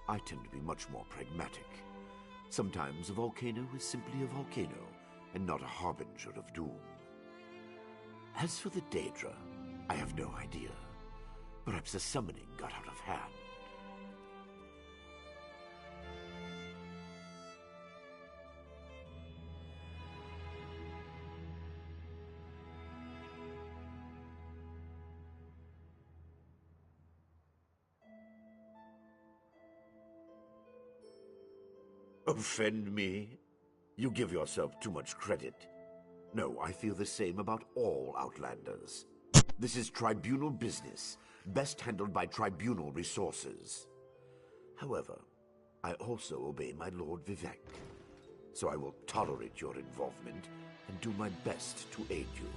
I tend to be much more pragmatic. Sometimes a volcano is simply a volcano, and not a harbinger of doom. As for the Daedra, I have no idea. Perhaps the summoning got out of hand. Offend me? You give yourself too much credit. No, I feel the same about all Outlanders. This is tribunal business, best handled by tribunal resources. However, I also obey my Lord Vivec, so I will tolerate your involvement and do my best to aid you.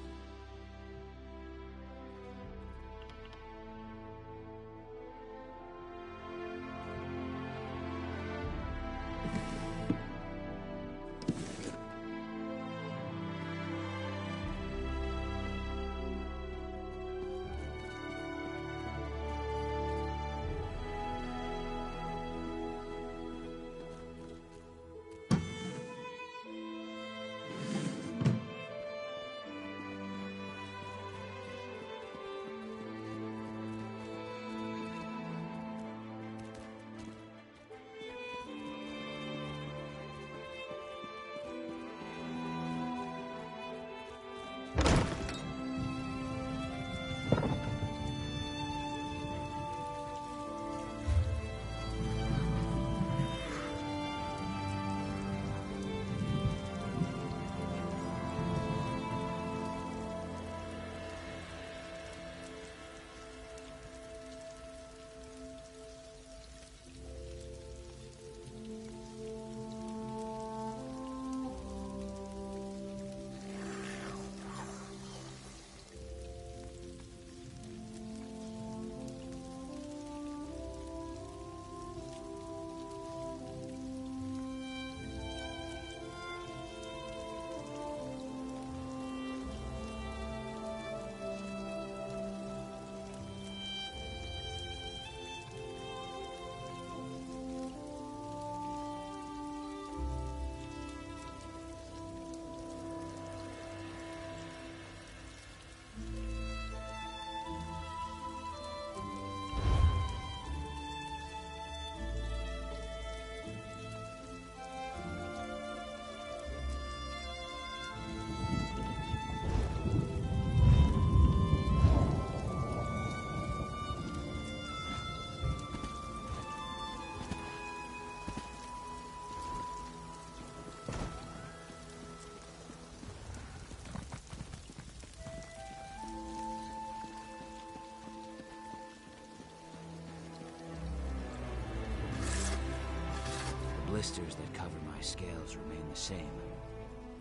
blisters that cover my scales remain the same,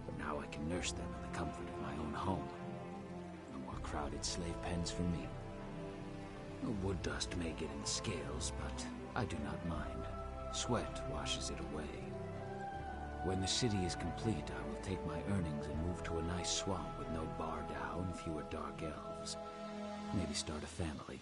but now I can nurse them in the comfort of my own home. No more crowded slave pens for me. The wood dust may get in the scales, but I do not mind. Sweat washes it away. When the city is complete, I will take my earnings and move to a nice swamp with no Bardow and fewer dark elves. Maybe start a family.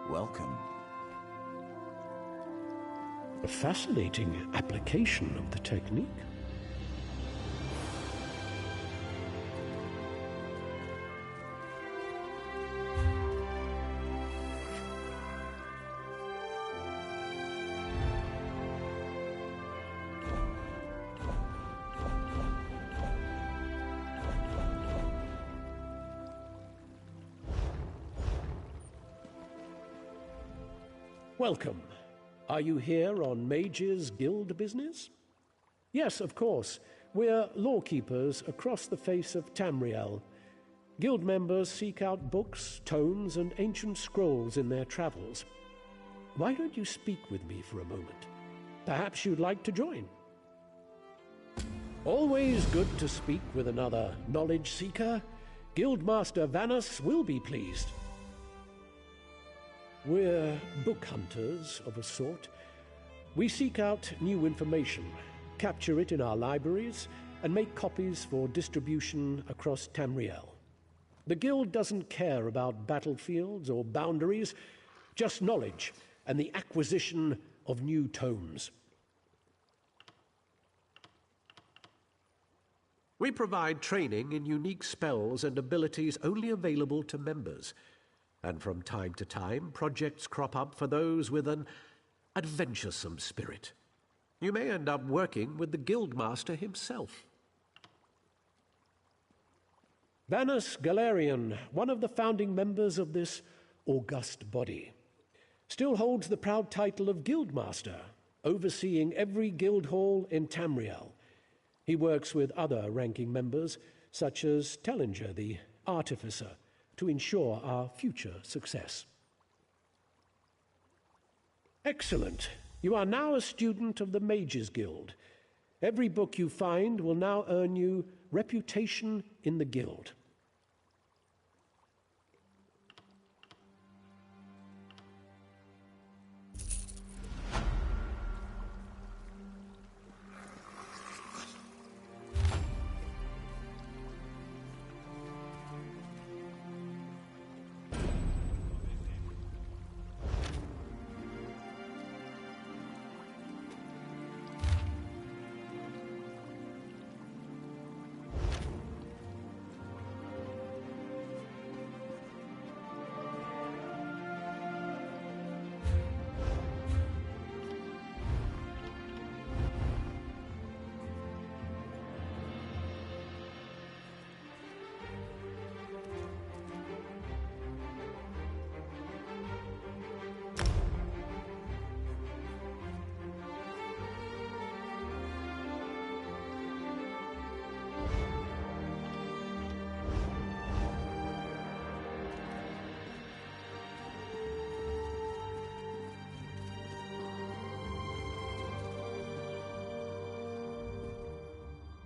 Welcome. A fascinating application of the technique. Welcome. Are you here on Mages Guild business? Yes, of course. We're lawkeepers across the face of Tamriel. Guild members seek out books, tomes, and ancient scrolls in their travels. Why don't you speak with me for a moment? Perhaps you'd like to join. Always good to speak with another knowledge seeker. Guildmaster Vanus will be pleased. We're book hunters of a sort. We seek out new information, capture it in our libraries, and make copies for distribution across Tamriel. The Guild doesn't care about battlefields or boundaries, just knowledge and the acquisition of new tomes. We provide training in unique spells and abilities only available to members. And from time to time, projects crop up for those with an adventuresome spirit. You may end up working with the Guildmaster himself. Vanus Galerion, one of the founding members of this august body, still holds the proud title of Guildmaster, overseeing every guild hall in Tamriel. He works with other ranking members, such as Tellinger, the Artificer, to ensure our future success. Excellent. You are now a student of the Mages Guild. Every book you find will now earn you reputation in the Guild.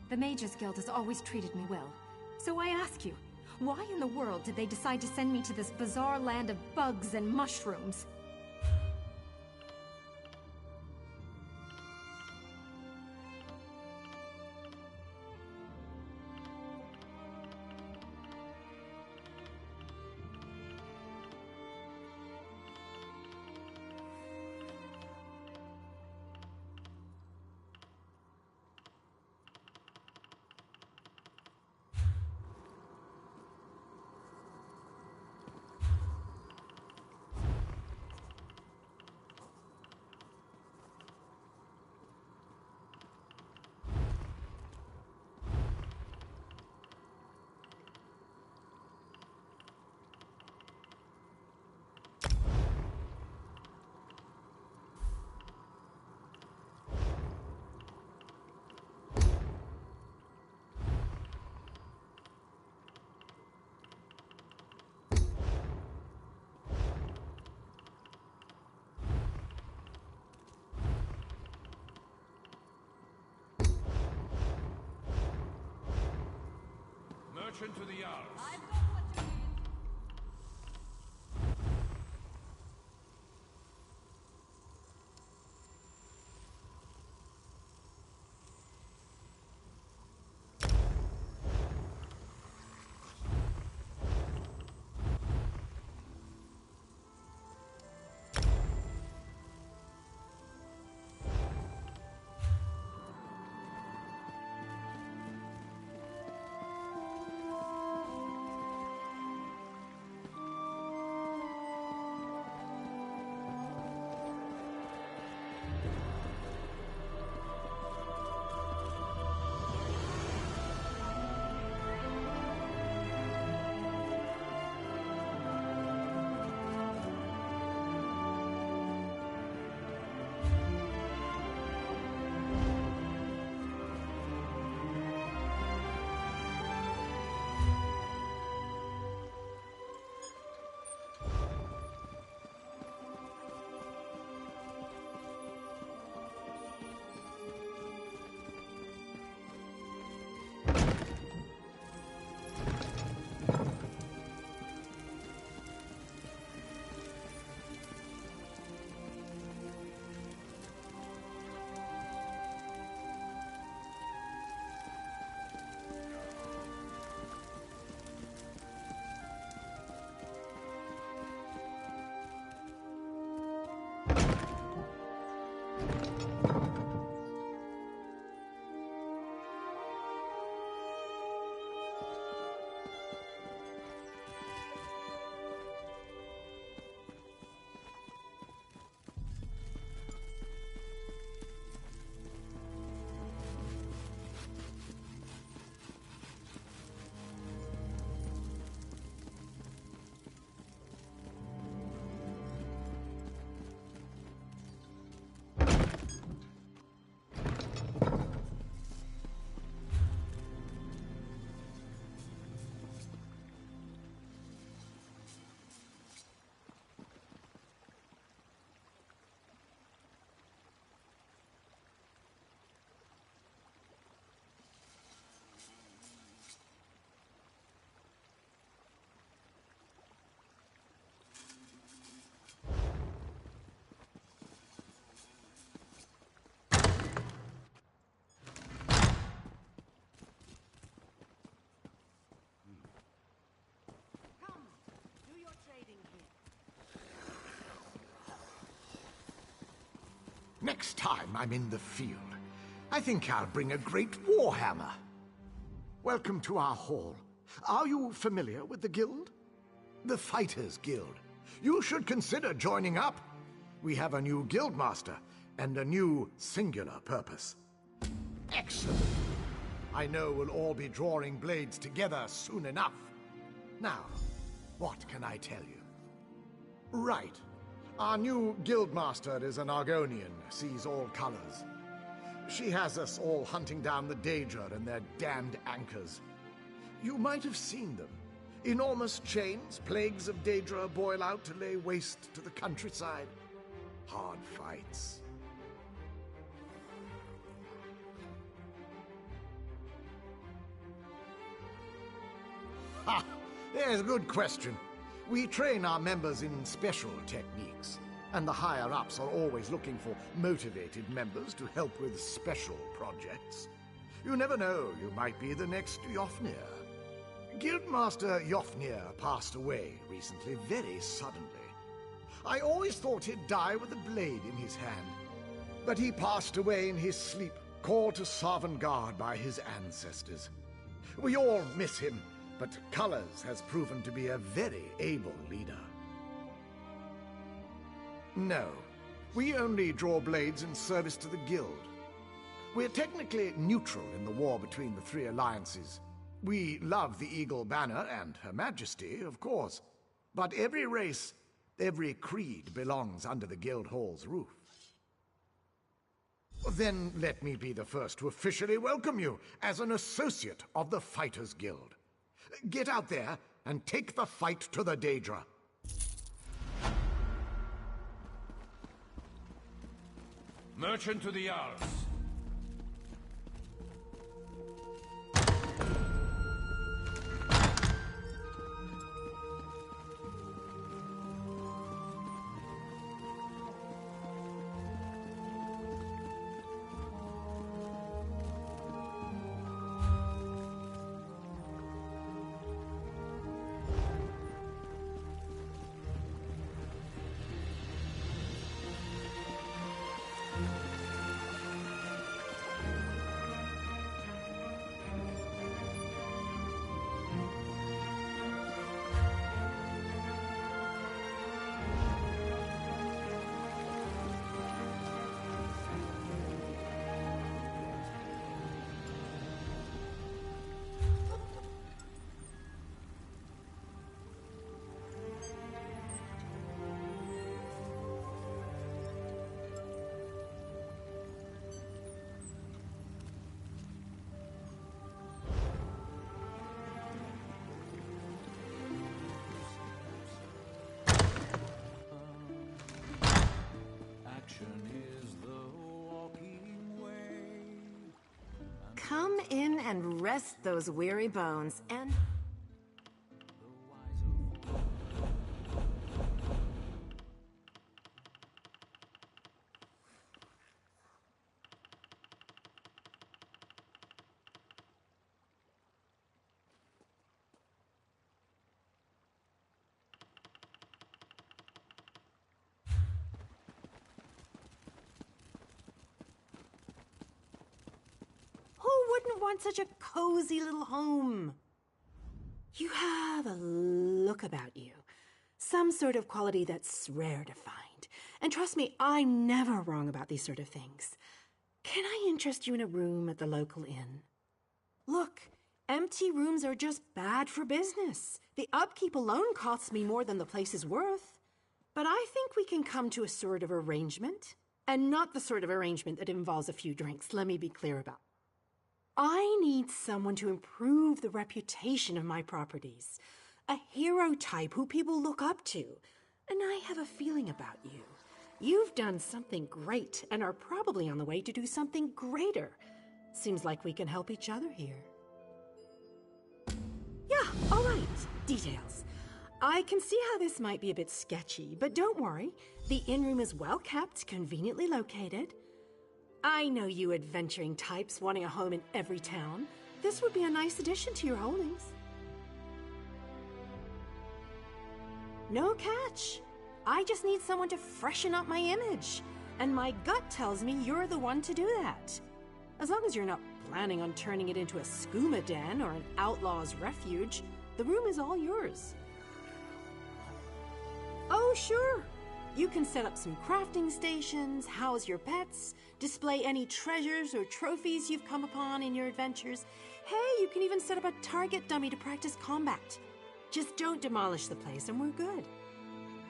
The Mages Guild has always treated me well. So I ask you, why in the world did they decide to send me to this bizarre land of bugs and mushrooms? Merchant to the Yards. Next time I'm in the field, I think I'll bring a great warhammer. Welcome to our hall. Are you familiar with the guild? The Fighters Guild. You should consider joining up. We have a new guildmaster and a new singular purpose. Excellent. I know we'll all be drawing blades together soon enough. Now, what can I tell you? Right. Our new guildmaster is an Argonian, sees all colors. She has us all hunting down the Daedra and their damned anchors. You might have seen them. Enormous chains, plagues of Daedra boil out to lay waste to the countryside. Hard fights. Yes, good question. We train our members in special techniques, and the higher-ups are always looking for motivated members to help with special projects. You never know, you might be the next Yofnir. Guildmaster Yofnir passed away recently, very suddenly. I always thought he'd die with a blade in his hand, but he passed away in his sleep, called to Sovngarde by his ancestors. We all miss him, but Cullers has proven to be a very able leader. No, we only draw blades in service to the Guild. We're technically neutral in the war between the three alliances. We love the Eagle Banner and Her Majesty, of course, but every race, every creed belongs under the Guild Hall's roof. Then let me be the first to officially welcome you as an associate of the Fighters Guild. Get out there and take the fight to the Daedra. Merchant to the Jarls. Come in and rest those weary bones, and... want such a cozy little home. You have a look about you. Some sort of quality that's rare to find. And trust me, I'm never wrong about these sort of things. Can I interest you in a room at the local inn? Look, empty rooms are just bad for business. The upkeep alone costs me more than the place is worth. But I think we can come to a sort of arrangement. And not the sort of arrangement that involves a few drinks, let me be clear about. I need someone to improve the reputation of my properties. A hero type who people look up to. And I have a feeling about you. You've done something great and are probably on the way to do something greater. Seems like we can help each other here. Yeah, all right. Details. I can see how this might be a bit sketchy, but don't worry. The inn room is well kept, conveniently located. I know you adventuring types wanting a home in every town. This would be a nice addition to your holdings. No catch. I just need someone to freshen up my image. And my gut tells me you're the one to do that. As long as you're not planning on turning it into a skooma den or an outlaw's refuge, the room is all yours. Oh, sure. You can set up some crafting stations, house your pets, display any treasures or trophies you've come upon in your adventures. Hey, you can even set up a target dummy to practice combat. Just don't demolish the place and we're good.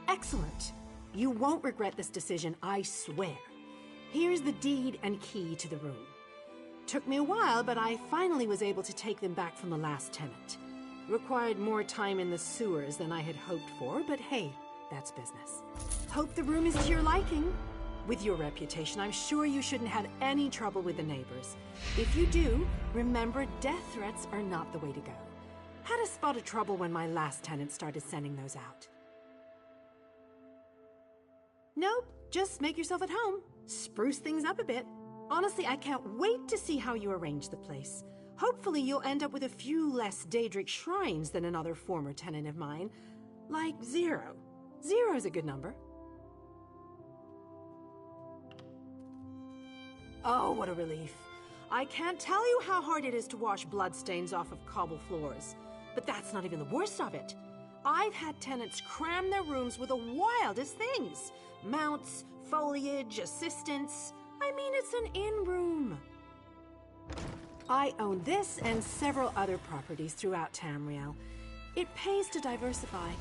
Excellent. You won't regret this decision, I swear. Here's the deed and key to the room. Took me a while, but I finally was able to take them back from the last tenant. Required more time in the sewers than I had hoped for, but hey, that's business. Hope the room is to your liking. With your reputation, I'm sure you shouldn't have any trouble with the neighbors. If you do, remember death threats are not the way to go. Had a spot of trouble when my last tenant started sending those out. Nope, just make yourself at home. Spruce things up a bit. Honestly, I can't wait to see how you arrange the place. Hopefully you'll end up with a few less Daedric shrines than another former tenant of mine. Like 0. 0's a good number. Oh, what a relief. I can't tell you how hard it is to wash bloodstains off of cobble floors. But that's not even the worst of it. I've had tenants cram their rooms with the wildest things. Mounts, foliage, assistants. I mean, it's an in-room. I own this and several other properties throughout Tamriel. It pays to diversify.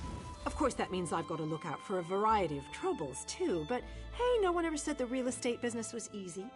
Of course, that means I've got to look out for a variety of troubles, too. But hey, no one ever said the real estate business was easy.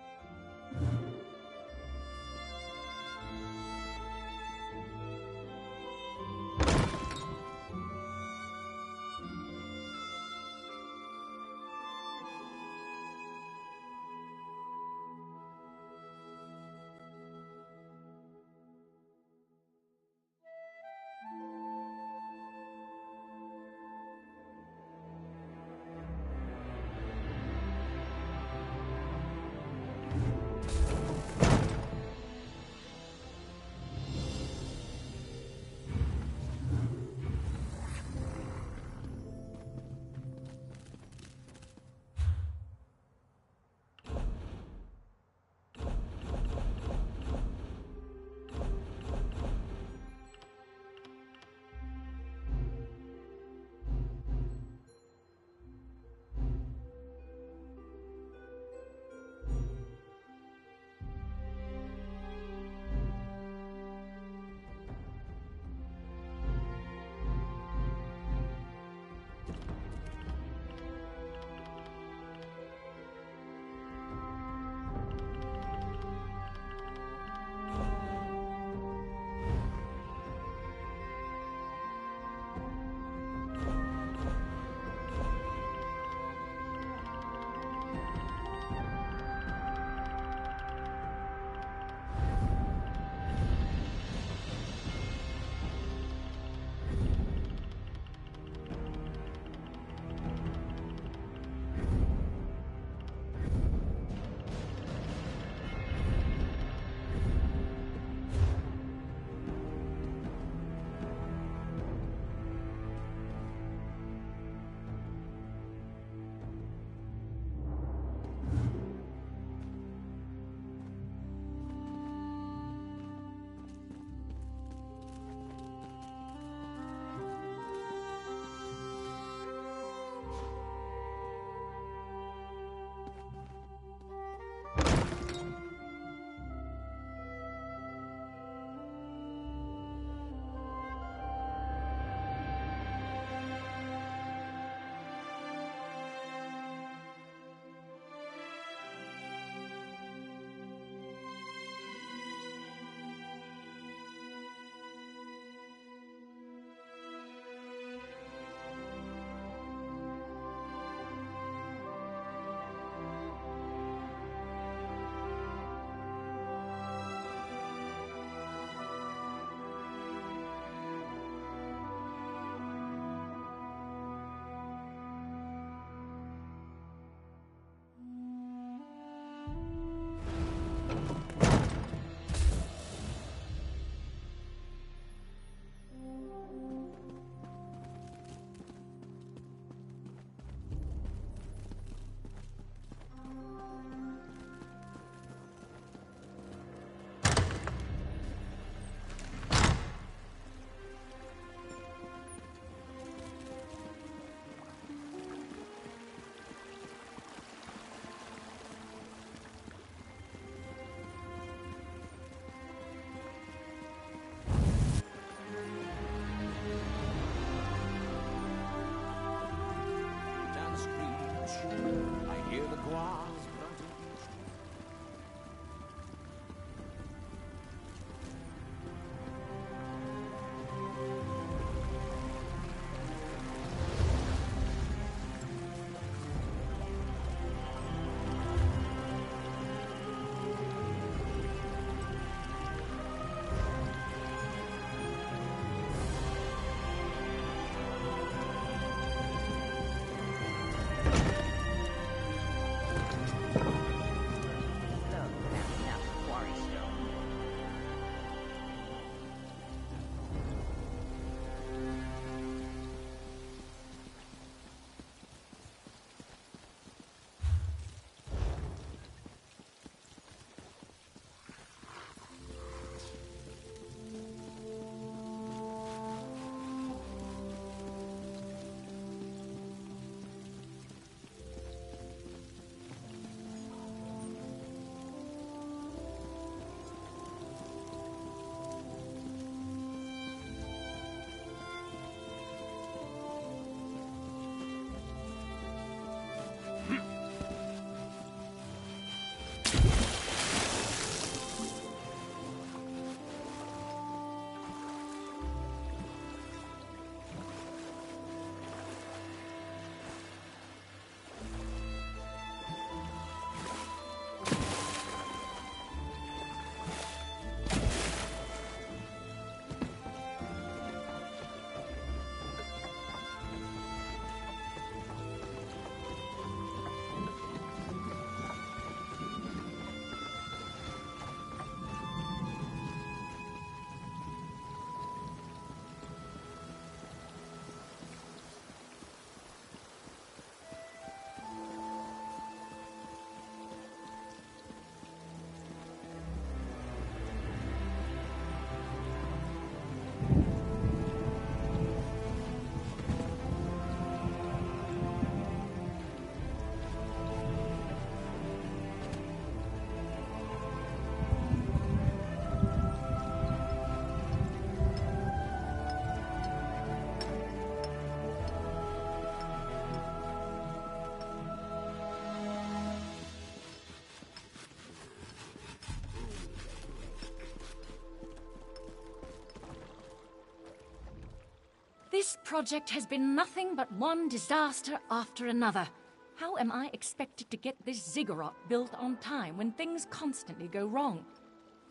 This project has been nothing but one disaster after another. How am I expected to get this ziggurat built on time when things constantly go wrong?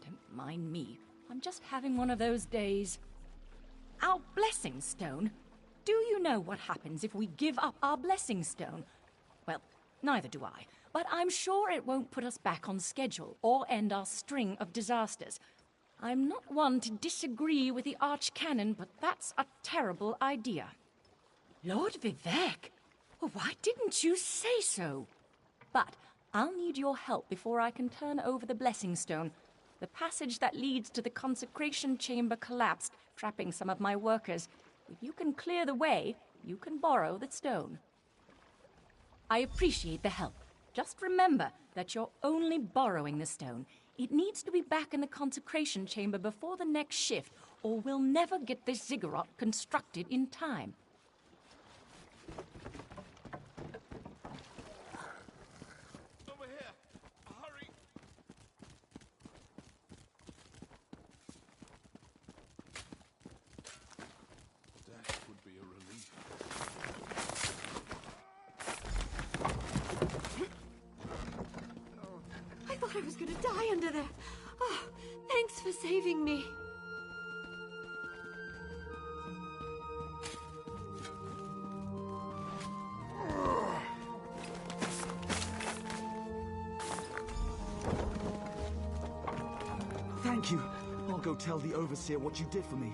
Don't mind me. I'm just having one of those days. Our blessing stone? Do you know what happens if we give up our blessing stone? Well, neither do I, but I'm sure it won't put us back on schedule or end our string of disasters. I'm not one to disagree with the Archcanon, but that's a terrible idea. Lord Vivec, well, why didn't you say so? But I'll need your help before I can turn over the blessing stone. The passage that leads to the consecration chamber collapsed, trapping some of my workers. If you can clear the way, you can borrow the stone. I appreciate the help. Just remember that you're only borrowing the stone. It needs to be back in the consecration chamber before the next shift, or we'll never get this ziggurat constructed in time. Over here! Hurry! That would be a relief. I thought I was gonna die under there. Oh, thanks for saving me. Thank you. I'll go tell the Overseer what you did for me.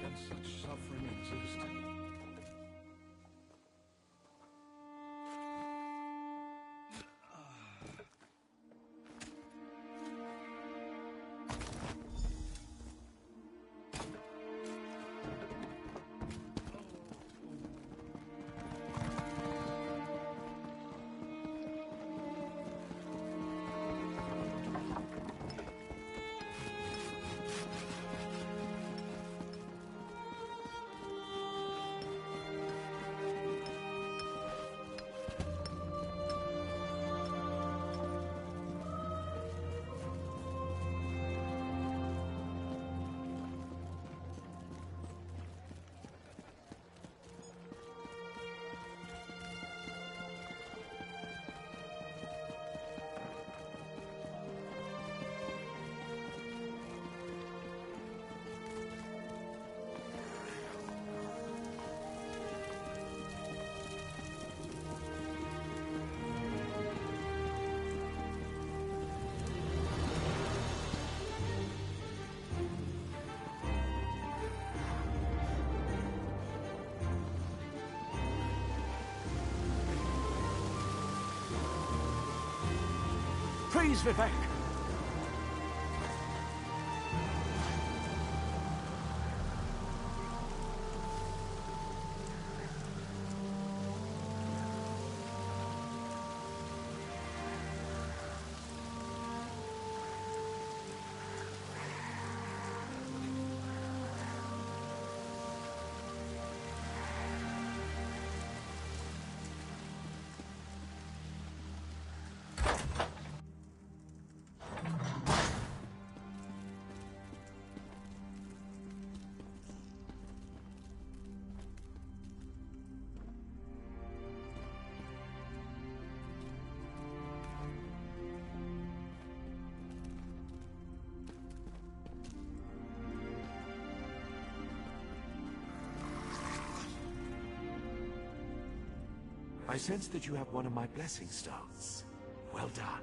Can such suffering exist? Praise Vivec! I sense that you have one of my blessing stones. Well done.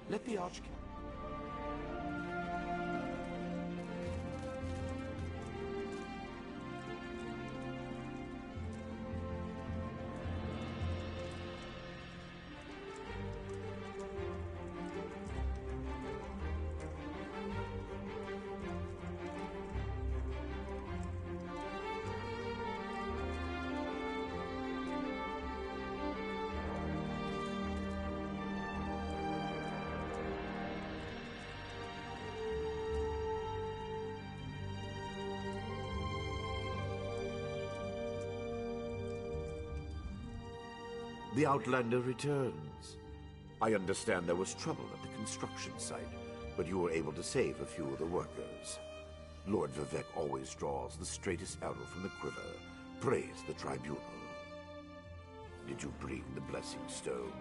Let the Archcaptain... The Outlander returns. I understand there was trouble at the construction site, but you were able to save a few of the workers. Lord Vivec always draws the straightest arrow from the quiver. Praise the Tribunal. Did you bring the Blessing Stone?